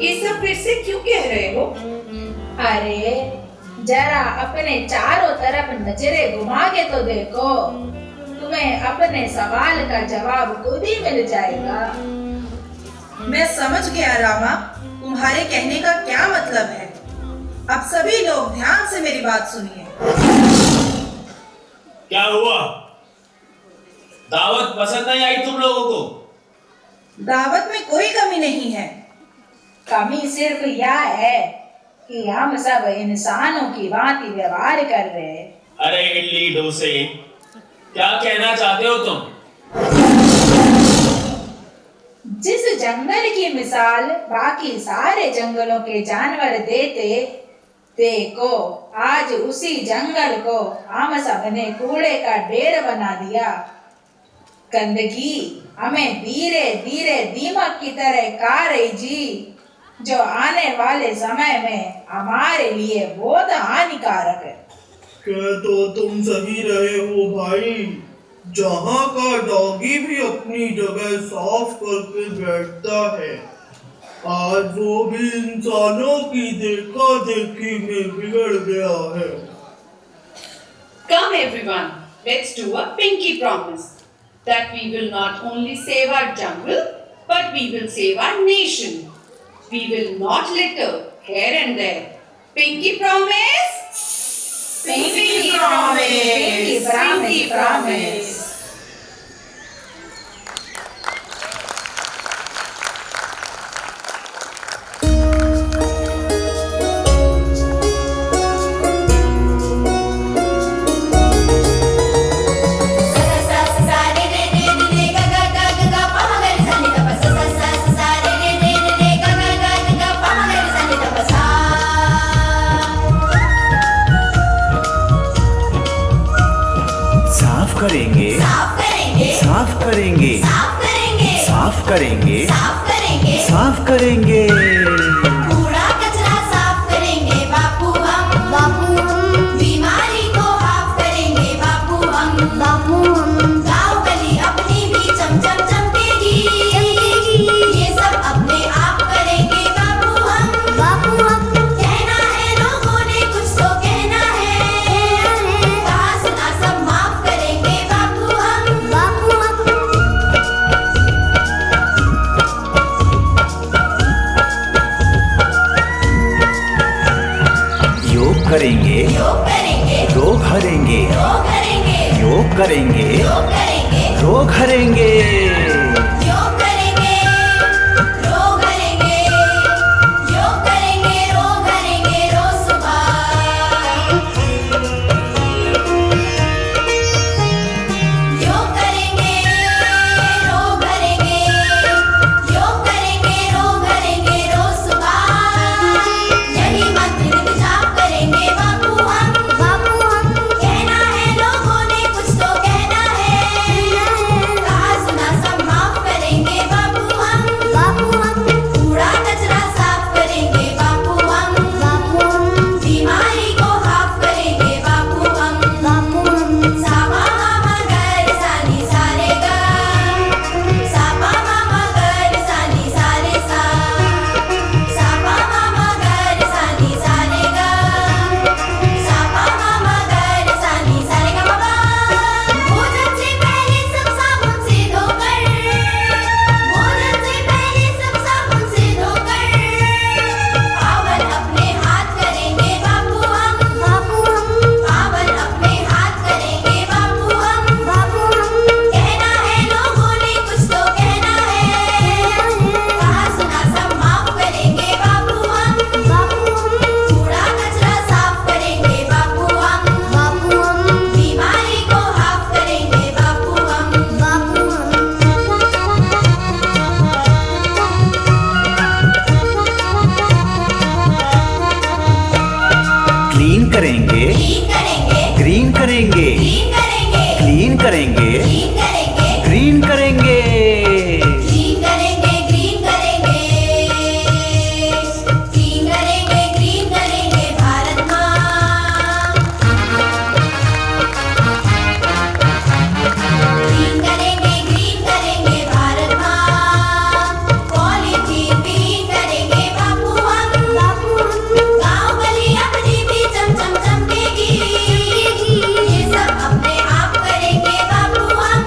ये सब फिर से क्यों कह रहे हो? अरे जरा अपने चारों तरफ नजरें घुमा के तो देखो, तुम्हें अपने सवाल का जवाब खुद ही मिल जाएगा। मैं समझ गया रामा, तुम्हारे कहने का क्या मतलब है। अब सभी लोग ध्यान से मेरी बात सुनिए। क्या हुआ? दावत पसंद नहीं आई तुम लोगों को? दावत में कोई कमी नहीं है, कमी सिर्फ यह है कि हम सब इंसानों की भांति व्यवहार कर रहे हैं। अरे इडली डोसे, क्या कहना चाहते हो तुम? जिस जंगल की मिसाल बाकी सारे जंगलों के जानवर देते, देखो आज उसी जंगल को हम सब ने कूड़े का ढेर बना दिया। गंदगी हमें धीरे धीरे दीमक की तरह खा रही जी, जो आने वाले समय में हमारे लिए बहुत हानिकारक है। क्या तो तुम सही रहे हो भाई, जहाँ का डॉगी भी अपनी जगह साफ करके बैठता है, आज वो भी इंसानों की देखा देखी में बिगड़ गया है। Come everyone, let's do a pinky promise that we will not only save our jungle, but we will save our nation. We will not litter here and there. Pinky promise? Pinky promise. Pinky promise. करेंगे, साफ करेंगे, साफ करेंगे, साफ करेंगे। कूड़ा कचरा साफ करेंगे बापू हम बीमारी को हाफ करेंगे बापू हम गाँव गली अपनी भी चमचम चमकेगी ये सब अपने आप करेंगे बापू हम कहना है लोगों ने कुछ तो कहना है कहा सुना सब माफ करेंगे बापू हम करेंगे योग करेंगे रोग हरेंगे योग करेंगे योग करेंगे योग करेंगे रोग हरेंगे योग करेंगे रोग हरेंगे योग करेंगे रोग हरेंगे रोज सुबह योग करेंगे रोग हरेंगे योग करेंगे रोग हरेंगे रोज सुबह यही मंत्र नित जाप करेंगे बापू हम कहना है लोगों ने कुछ तो कहना है कहा सुना सब माफ करेंगे बापू हम कूड़ा कचरा साफ करेंगे बापू हम बीमारी को हाफ करेंगे बापू हम सापा मामा घर सानी सारे गा सापा मामा घर सानी सारे सा सापा मामा घर सानी सारे गा सापा मामा घर सानी सारे गा बाबा भोजन से पहले सब साबुन से धोकर भोजन से पहले सब साबुन से धोकर पावन अपने हाथ करेंगे बापू हम पावन अपने हाथ करेंगे बापू हम कहना है लोगों ने कुछ तो कहना है कहा सुना सब माफ करेंगे बापू हम कूड़ा कचरा साफ करेंगे बापू हम बीमारी को हाफ करेंगे बापू हम क्लीन करेंगे क्लीन करेंगे ग्रीन करेंगे क्लीन करेंगे क्लीन करेंगे क्लीन करेंगे ग्रीन करेंगे क्लीन करेंगे ग्रीन करेंगे क्लीन करेंगे ग्रीन करेंगे भारत माँ क्लीन करेंगे भारत माँ पॉलीथीन क्लीन करेंगे बापू हम गाँव गली अपनी भी चमचम चमकेगी ये सब अपने आप करेंगे बापू हम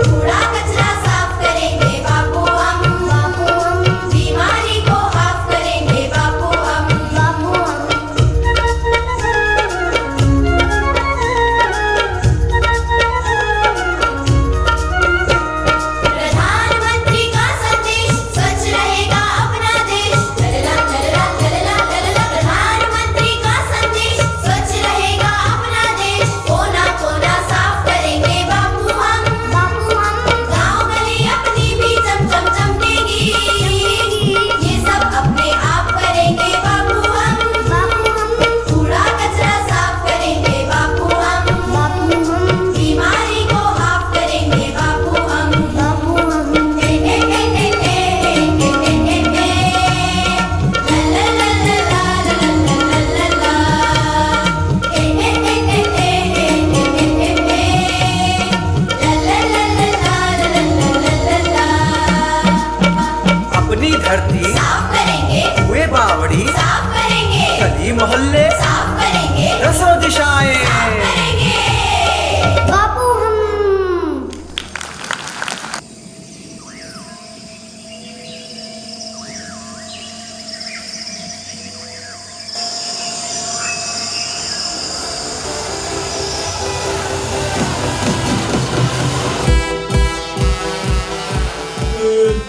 कूड़ा कचरा साफ करेंगे बापू हम बीमारी को हाफ करेंगे बापू प्रधानमंत्री का संदेश स्वच्छ रहेगा अपना देश ललला ललला ललला ललला प्रधानमंत्री का संदेश स्वच्छ रहेगा अपना देश कोना कोना साफ करेंगे बापू हम गाँव गली अपनी भी चमचम चमकेगी ये सब अपने आप करेंगे बापू हम कूड़ा कचरा साफ करेंगे बापू हम बीमारी को हाफ करेंगे बापू हम अपनी धरती साफ करेंगे हुए बावड़ी साफ करेंगे गली मोहल्ले साफ करेंगे दसों दिशाएं बापू हम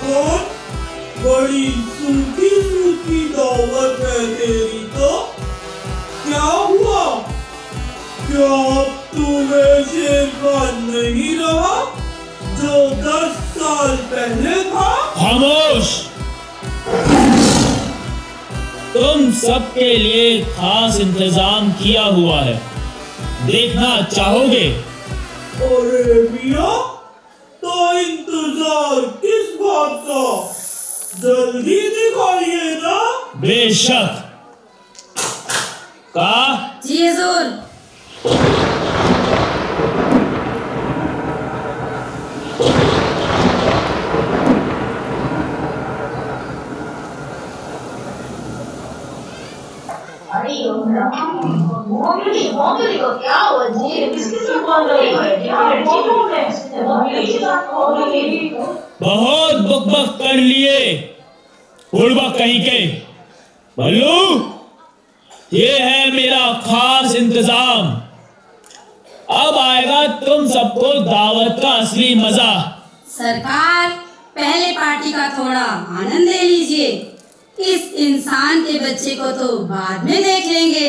कौन बड़ी सूखी सूखी दावत है तेरी तो क्या हुआ क्या अब तुम्हें शेरखान नहीं रहा जो 10 साल पहले था खामोश। तुम सबके लिए खास इंतजाम किया हुआ है, देखना चाहोगे? अरे मियाँ तो इंतजार किस बात का, जल्दी दिखाइए ना। बेशक। का जी हुजूर। बहुत बकबक कर लिए, बुड़बक कहीं के। बल्लू ये है मेरा खास इंतजाम। अब आएगा तुम सबको दावत का असली मजा। सरकार, पहले पार्टी का थोड़ा आनंद ले लीजिए। इस इंसान के बच्चे को तो बाद में देख लेंगे।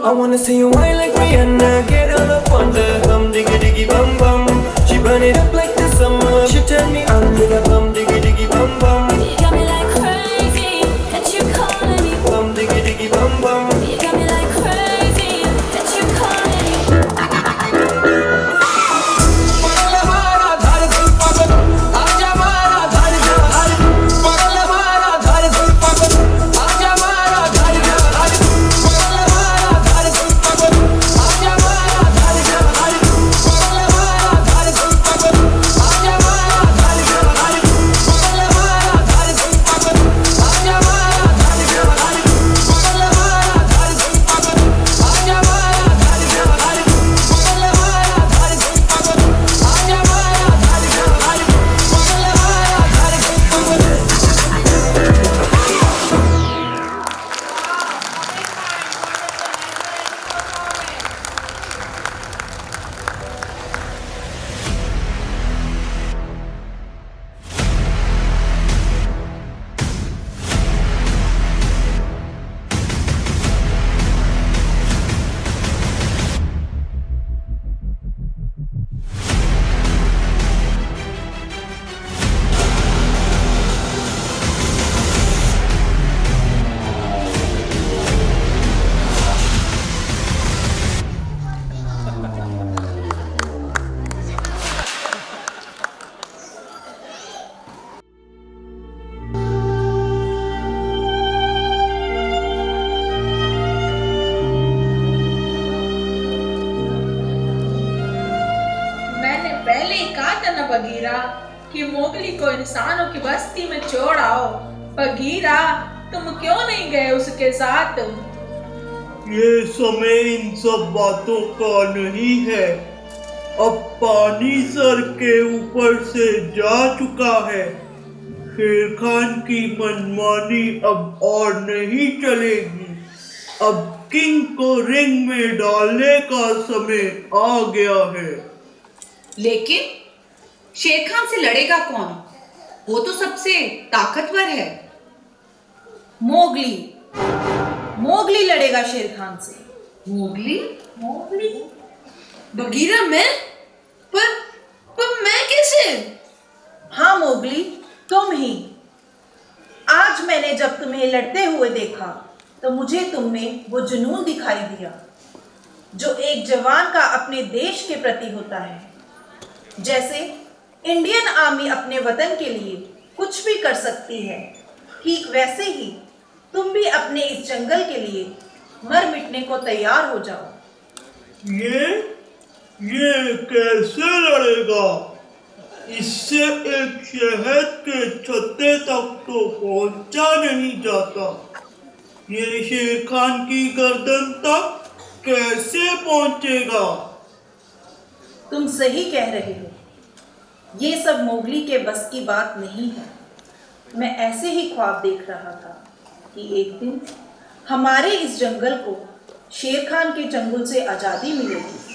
I wanna see you whine like Rihanna. Get all up on the bum diggy diggy bum bum. She burn it up like the summer. She turn me on with a bum diggy diggy bum bum. You got me like crazy, that you calling me. Bum diggy diggy bum bum. You got me like crazy, that you calling me. Bagheera कि Mowgli को इंसानों की बस्ती में छोड़ आओ। Bagheera, तुम क्यों नहीं गए उसके साथ? ये समय इन सब बातों का नहीं है। अब पानी सर के ऊपर से जा चुका है। शेर खान की मनमानी अब और नहीं चलेगी। अब किंग को रिंग में डालने का समय आ गया है। लेकिन शेर खान से लड़ेगा कौन? वो तो सबसे ताकतवर है। मोगली, मोगली लड़ेगा शेर खान से। मोगली? मोगली? बगीरा, मैं? पर मैं कैसे? हाँ मोगली, तुम ही। आज मैंने जब तुम्हें लड़ते हुए देखा तो मुझे तुम में वो जुनून दिखाई दिया जो एक जवान का अपने देश के प्रति होता है। जैसे इंडियन आर्मी अपने वतन के लिए कुछ भी कर सकती है, ठीक वैसे ही तुम भी अपने इस जंगल के लिए मर मिटने को तैयार हो जाओ। ये कैसे लड़ेगा? इससे एक शहद के छत्ते तक तो पहुंचा नहीं जाता। ये शेर खान की गर्दन तक कैसे पहुंचेगा? तुम सही कह रहे हो, ये सब मोगली के बस की बात नहीं है। मैं ऐसे ही ख्वाब देख रहा था कि एक दिन हमारे इस जंगल को शेर खान के चंगुल से आज़ादी मिलेगी।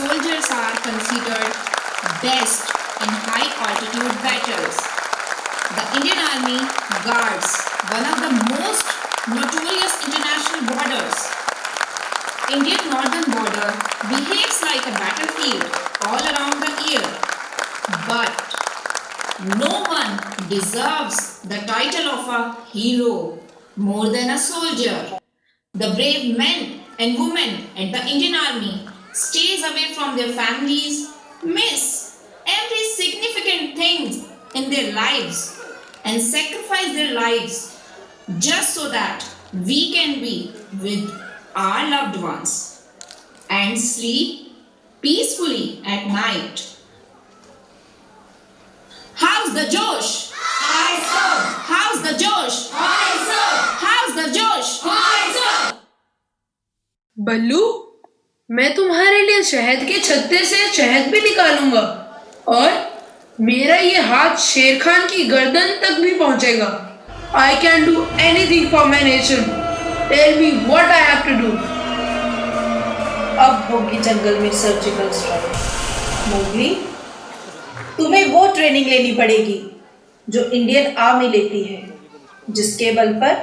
soldiers are considered best in high altitude battles. The Indian Army guards one of the most notorious international borders. Indian northern border behaves like a battlefield all around the year, but no one deserves the title of a hero more than a soldier. The brave men and women at the Indian Army stays away from their families, miss every significant thing in their lives and sacrifice their lives just so that we can be with our loved ones and sleep peacefully at night. How's the Josh? Aye, sir. How's the Josh? Aye, sir. How's the Josh? Aye, sir. बल्लू, मैं तुम्हारे लिए शहद के छत्ते से शहद भी निकालूंगा और मेरा ये हाथ शेर खान की गर्दन तक भी पहुंचेगा। I can do anything for my nation. Tell me what I have to do. अब होगी जंगल में सर्जिकल स्ट्राइक। मोगली, तुम्हें वो ट्रेनिंग लेनी पड़ेगी जो इंडियन आर्मी लेती है, जिसके बल पर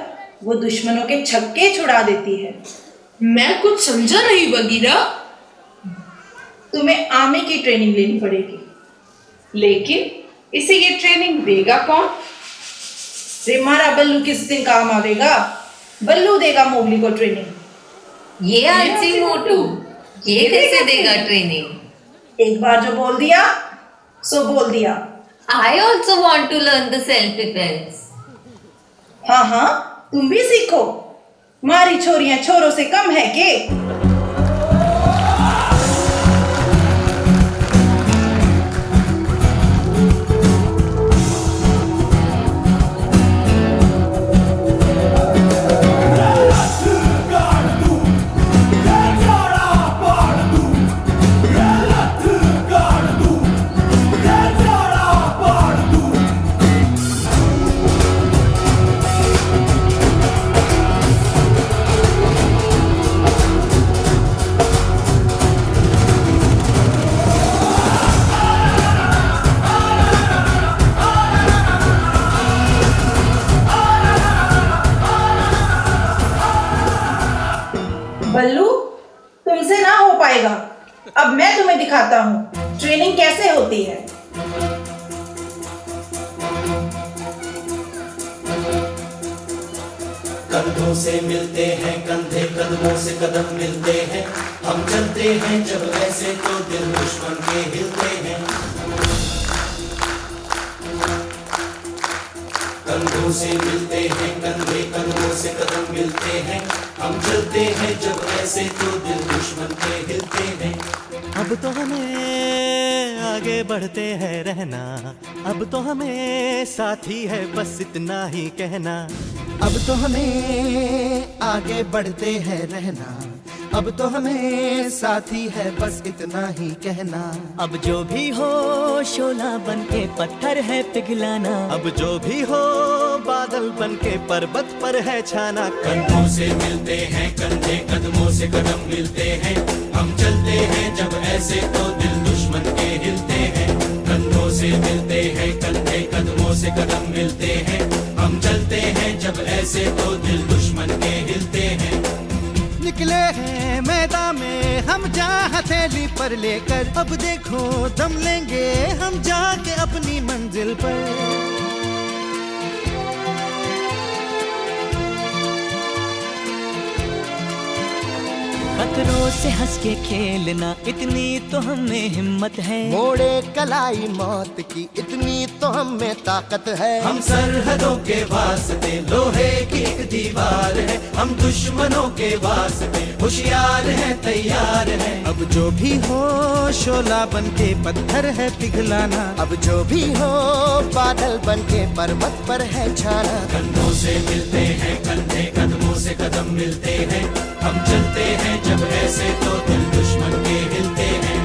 वो दुश्मनों के छक्के छुड़ा देती है। मैं कुछ समझा नहीं बगीरा। तुम्हें आर्मी की ट्रेनिंग लेनी पड़ेगी, लेकिन इसे ये ट्रेनिंग देगा कौन? हमारा बल्लू किस दिन काम आवेगा? बल्लू देगा मोगली को ट्रेनिंग। ये आजी मोटू, ये कैसे देगा ट्रेनिंग? एक बार जो बोल दिया सो बोल दिया। I also want to learn the self defense. हाँ हाँ, तुम भी सीखो। हमारी छोरियां छोरों से कम है के? बल्लू, तुमसे ना हो पाएगा। अब मैं तुम्हें दिखाता हूँ ट्रेनिंग कैसे होती है। कंधों से मिलते हैं कंधे, कदमों से कदम मिलते हैं, हम चलते हैं जब ऐसे तो दिल दुश्मन के हिलते हैं। कंधों से मिलते हैं कंधे, कदमों से कदम मिलते हैं, हम चलते हैं जब ऐसे तो दिल दुश्मन के हिलते हैं। अब तो हमें आगे बढ़ते हैं रहना, अब तो हमें साथी है बस इतना ही कहना। अब तो हमें आगे बढ़ते हैं रहना, अब तो हमें साथी है बस इतना ही कहना। अब जो भी हो शोला बन के पत्थर है पिघलाना, अब जो भी हो बादल बन के पर्वत पर है छाना। कंधों से मिलते हैं कंधे, कदमों से कदम मिलते हैं, हम चलते हैं जब ऐसे तो दिल दुश्मन के हिलते हैं। कंधों से मिलते हैं कंधे, कदमों से कदम मिलते हैं, हम चलते हैं जब ऐसे तो दिल दुश्मन के हिलते हैं। निकले हैं मैदान में हम जा हथेली पर लेकर, अब देखो दम लेंगे हम जाके अपनी मंजिल पर। खतरों से हंस के खेलना इतनी तो हमें हिम्मत है, मोड़े कलाई मौत की इतनी तो हमें ताकत है। हम सरहदों के वास्ते लोहे की एक दीवार है, हम दुश्मनों के वास्ते होशियार हैं तैयार हैं। अब जो भी हो शोला बन के पत्थर है पिघलाना, अब जो भी हो बादल बन के पर्वत पर है छाना। कंधों से मिलते हैं कंधे, कदमों से कदम मिलते हैं, हम चलते हैं जब ऐसे तो दिल दुश्मन के हिलते हैं।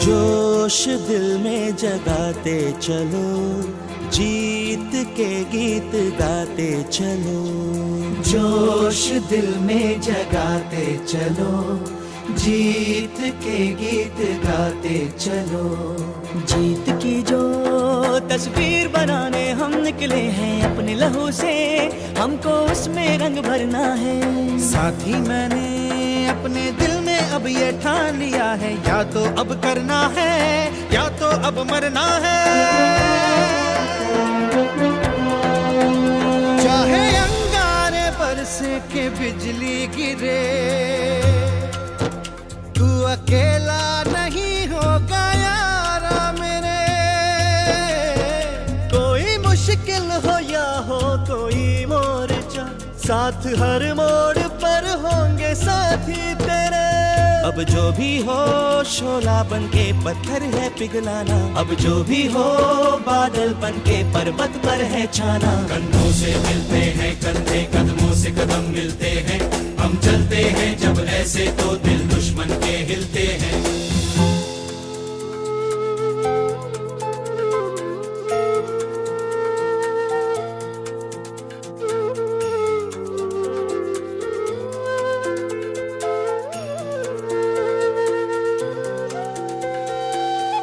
जोश दिल में जगाते चलो, जीत के गीत गाते चलो, जोश दिल में जगाते चलो, जीत के गीत गाते चलो। जीत की जो तस्वीर बनाने हम निकले हैं अपने लहू से, हमको उसमें रंग भरना है। साथ ही मैंने अपने दिल में अब ये ठान लिया है, या तो अब करना है या तो अब मरना है। चाहे अंगारे बरसे के बिजली गिरे, तू अकेला नहीं होगा यारा मेरे। कोई मुश्किल हो या हो कोई मोर्चा, साथ हर मोड़ पर होंगे साथी तेरे। अब जो भी हो शोला बन के पत्थर है पिघलाना, अब जो भी हो बादल बन के पर्वत पर है छाना। कंधों से मिलते हैं कंधे, कदमों से कदम मिलते हैं, हम चलते हैं जब ऐसे तो दिल दुश्मन के हिलते हैं।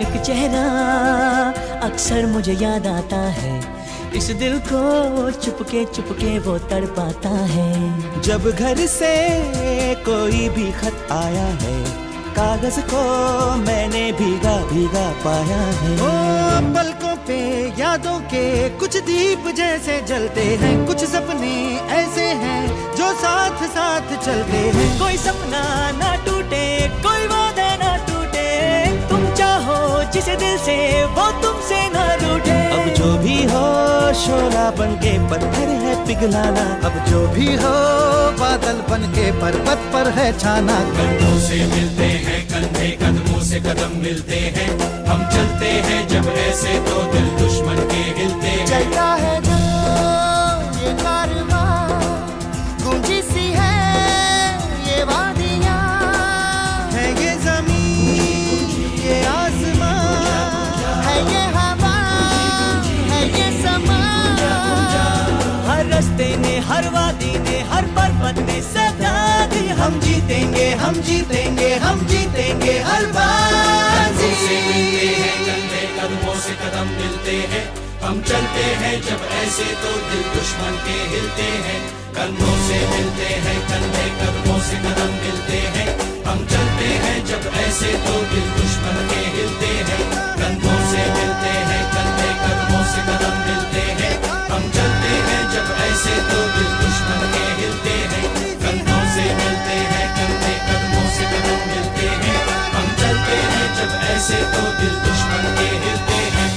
एक चेहरा अक्सर मुझे याद आता है, इस दिल को चुपके वो तड़पाता है। जब घर से कोई भी खत आया है, कागज को मैंने भीगा भीगा पाया है। ओ पलकों पे यादों के कुछ दीप जैसे जलते हैं, कुछ सपने ऐसे हैं जो साथ साथ चलते हैं। कोई सपना ना टूटे, कोई वादा ना टूटे, तुम चाहो जिसे दिल से वो तुमसे ना रूठे। अब जो भी हो शोला बन के पत्थर है पिघलाना, अब जो भी हो बादल बन के पर्वत पर है छाना। कंधों से मिलते हैं कंधे, कदमों से कदम मिलते हैं, हम चलते हैं जब ऐसे तो दिल दुश्मन के हिलते हैं। चलता है जो ये कारवां, गूंजी सी है ये वादियां, है ये जमीन ये आसमां, है ये हवा है ये समा। हर रास्ते ने हर वादी ने हर पर्वत ने सदा दी, हम जीतेंगे हम जीतेंगे हम जीतेंगे हर बाजी। कंधों से मिलते हैं कंधे, कदमों से कदम मिलते हैं, हम चलते हैं जब ऐसे तो दिल दुश्मन के हिलते हैं। कंधों से मिलते हैं कंधे, कदमों से कदम मिलते हैं, हम चलते हैं जब ऐसे तो दिल दुश्मन के हिलते हैं। कंधों से मिलते हैं कंधे, कदमों से कदम मिलते हैं, हम चलते हैं जब ऐसे तो दिल दुश्मन के हिलते हैं। कंधों से मिलते हैं कंधे, कदमों से कदम मिलते हैं, हम चलते हैं जब ऐसे तो दिल दुश्मन के हिलते हैं।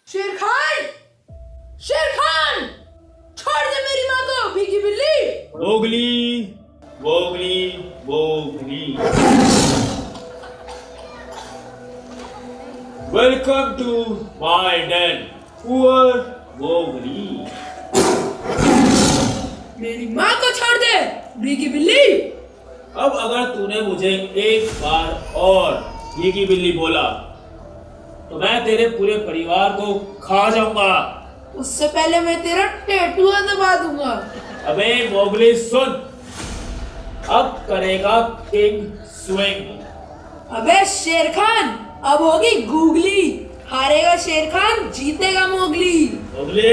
शेर खान! शेर खान! छोड़ दे मेरी माँ को, भीगी बिल्ली! Mowgli, Mowgli, Mowgli. Welcome to my den, poor Mowgli. मेरी माँ को छोड़ दे, भीगी बिल्ली! अब अगर तूने मुझे एक बार और भीगी बिल्ली बोला तो मैं तेरे पूरे परिवार को खा जाऊंगा। उससे पहले मैं तेरा टैटू दबा दूंगा। अबे मोगली सुन, अब करेगा किंग स्विंग। अबे शेर खान, अब होगी गूगली। हारेगा शेर खान, जीतेगा मोगली। मोगली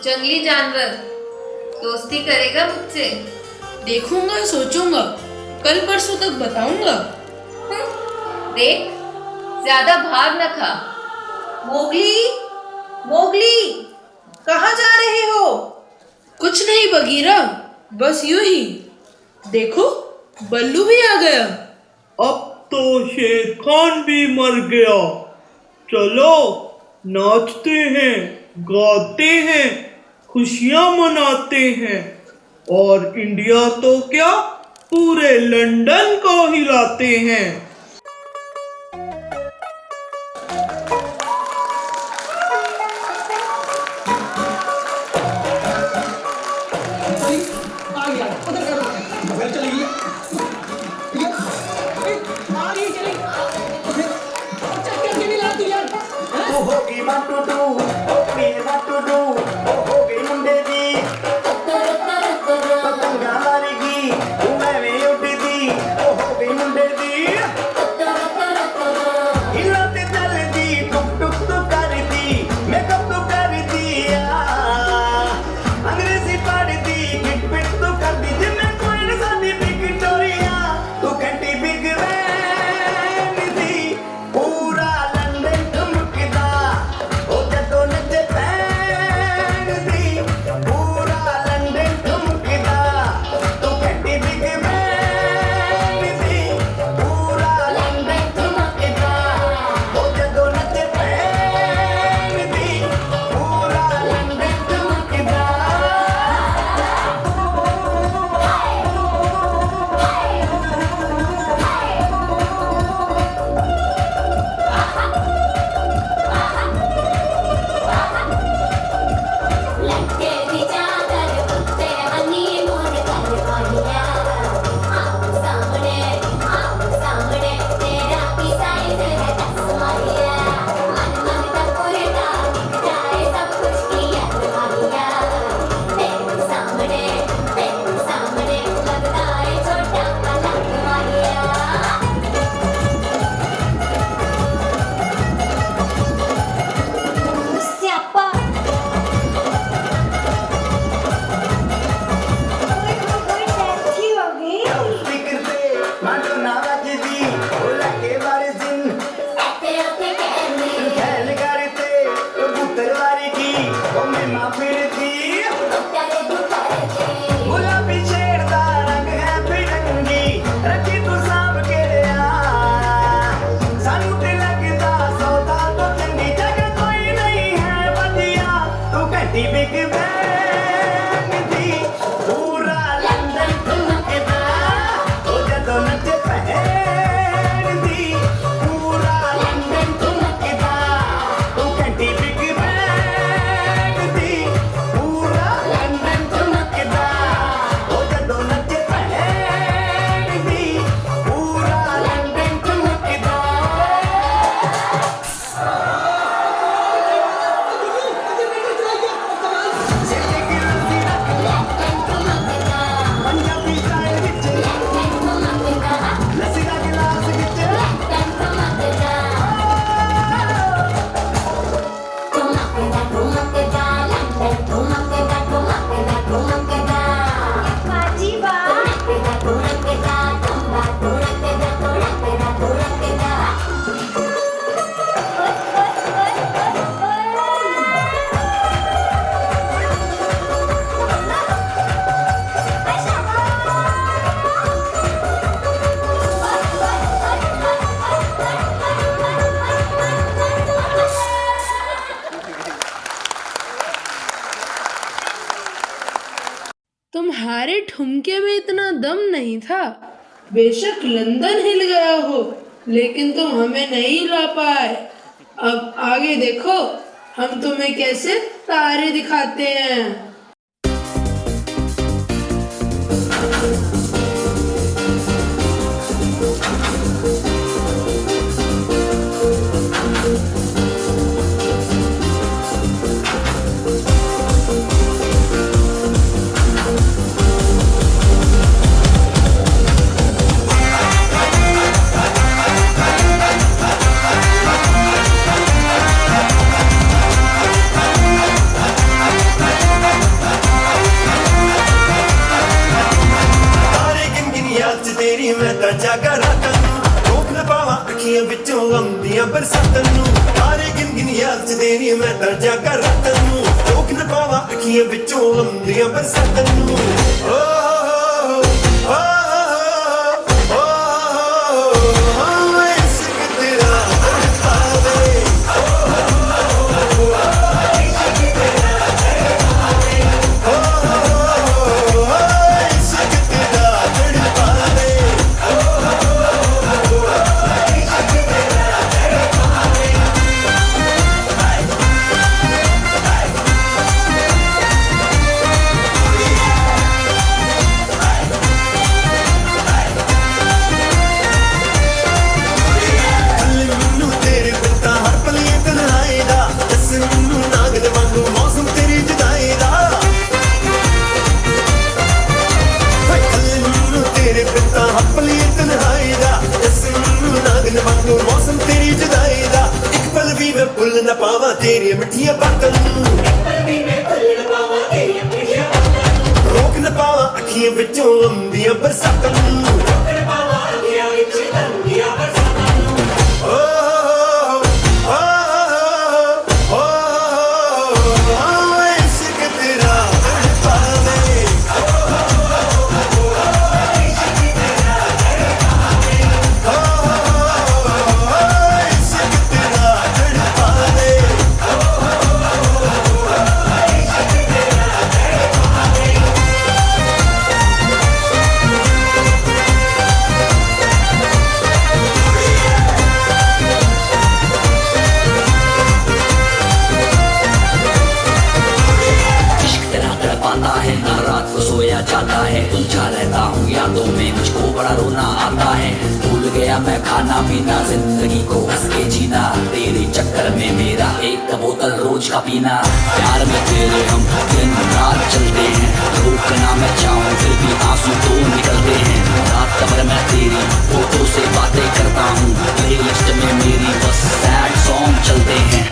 जंगली जानवर, दोस्ती करेगा मुझसे? देखूंगा, सोचूंगा, कल परसों तक बताऊंगा। देख, ज्यादा भार न खा। मोगली, मोगली, बगीरा, बस यूं ही। देखो बल्लू भी आ गया। अब तो शेर खान भी मर गया। चलो नाचते हैं, गाते हैं, खुशियां मनाते हैं और इंडिया तो क्या पूरे लंदन को हिलाते हैं। तुम्हारे ठुमके में इतना दम नहीं था। बेशक लंदन हिल गया हो, लेकिन तुम हमें नहीं ला पाए। अब आगे देखो, हम तुम्हें कैसे तारे दिखाते हैं। बरसातन नू तारे गिन गिन याद च देनी मैं तर जागा रातन नू चौक न पावा अखियां विचों आंदियां बरसातां नूं ओ ओ मौसम तेरी जुदाई दा एक पल भी मैं भुल न पावा तेरी मिठियां बातां रोक न पावा अखियां विचों आंदियां बरसातां जाता है उलझा रहता हूँ यादों में मुझको बड़ा रोना आता है भूल गया मैं खाना पीना जिंदगी को हंस के जीना तेरे चक्कर में मेरा एक बोतल रोज का पीना प्यार में तेरे हम दिन रात चलते हैं रोकना मैं चाहूँ फिर भी आंसू तो निकलते हैं रात कमर में तेरी फोटो से बातें करता हूँ प्लेलिस्ट में मेरी बस सैड सॉन्ग चलते हैं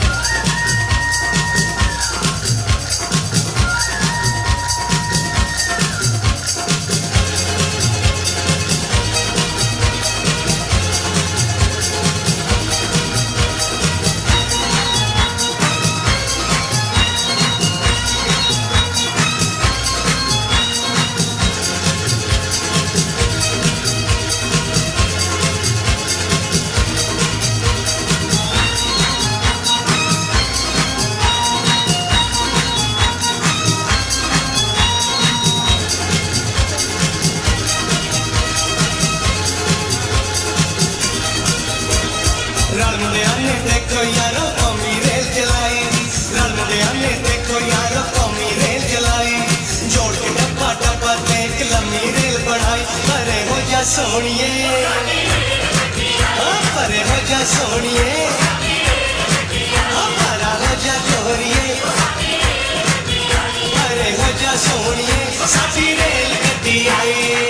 सोनिए परे हो जा सोनिए परा हो जा गोरिए परे हो जा सोनिए साथी रेल गड्डी आई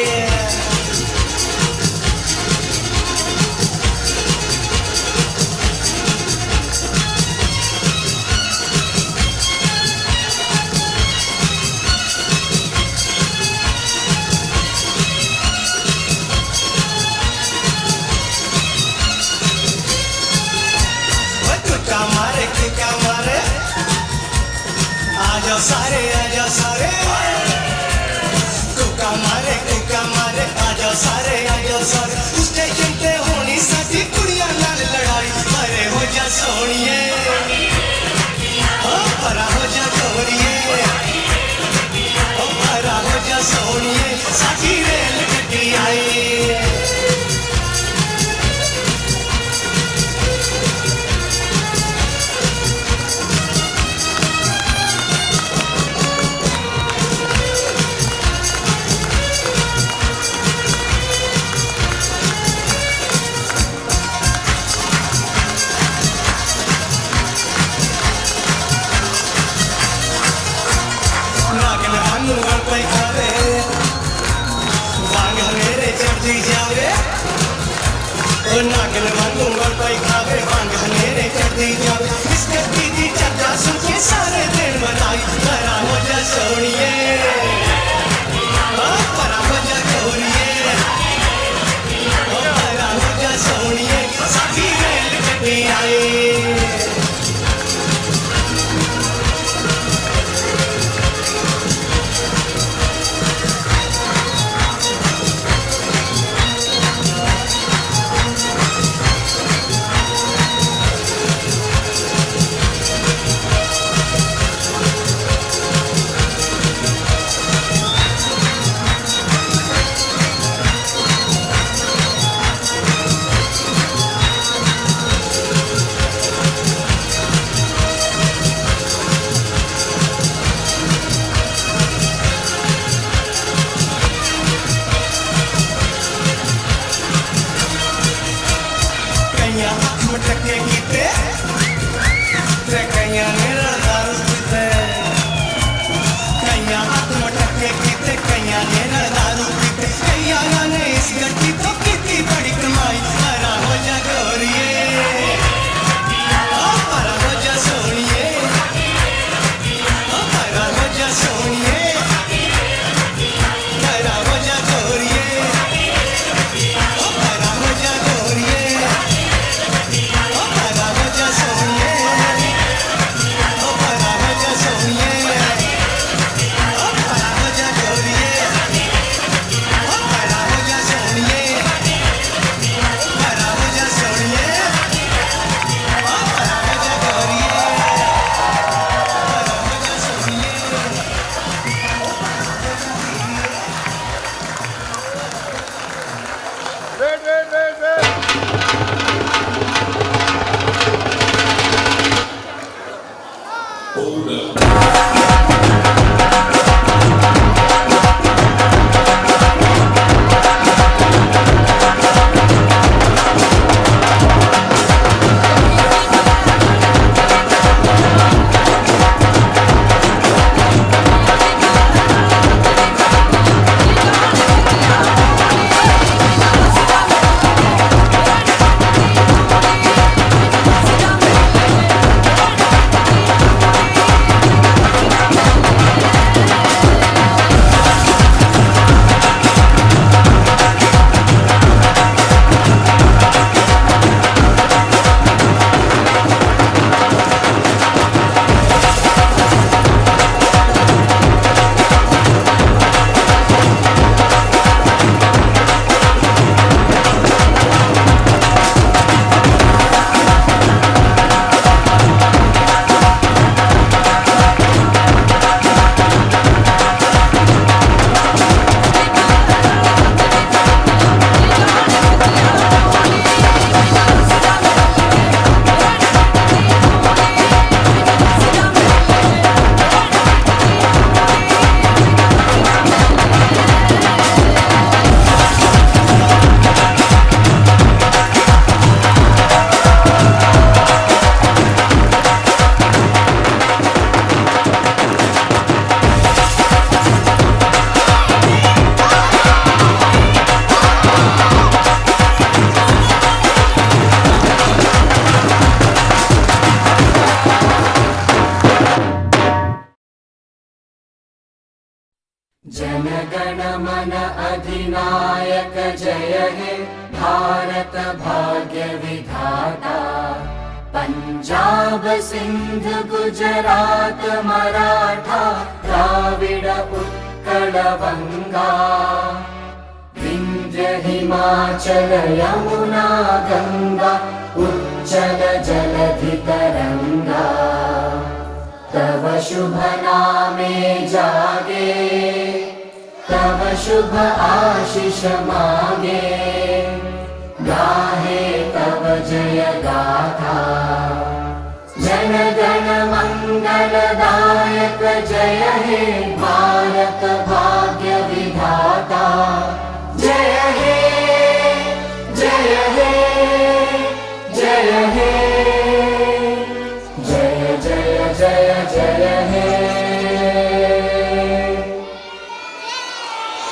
सारे आजा सारे कुका मारे आजा सारे स्टेशन पे होनी साथी कुड़ियां नाल लड़ाई परे हो जा सोनिए परा हो जा गोरिए परा हो जा सोनिए साथी रेल गड्डी आई नागन वांगू गड़पाई खावे भांग हनेरे चढ़ती जावे इस गड्डी दी चर्चा सुन के सारे दिन बनाई परा हो जा सोनिए परा हो जा गोरिए परा हो जा सोनिए साथी रेल गड्डी आई जन गण मन अधिनायक जय हे भारत भाग्य विधाता। पंजाब सिंध गुजरात मराठा द्राविड उत्कल बंगा। विंध्य हिमाचल यमुना गंगा उच्चल जलधि तरंगा। तव शुभ नामे जागे तव शुभ आशीष मागे। गाहे तव जय गाथा जन गण मंगलदायक जय हे भारत भाग्य विधाता। जय हे जय हे जय हे जय जय जय जय हे।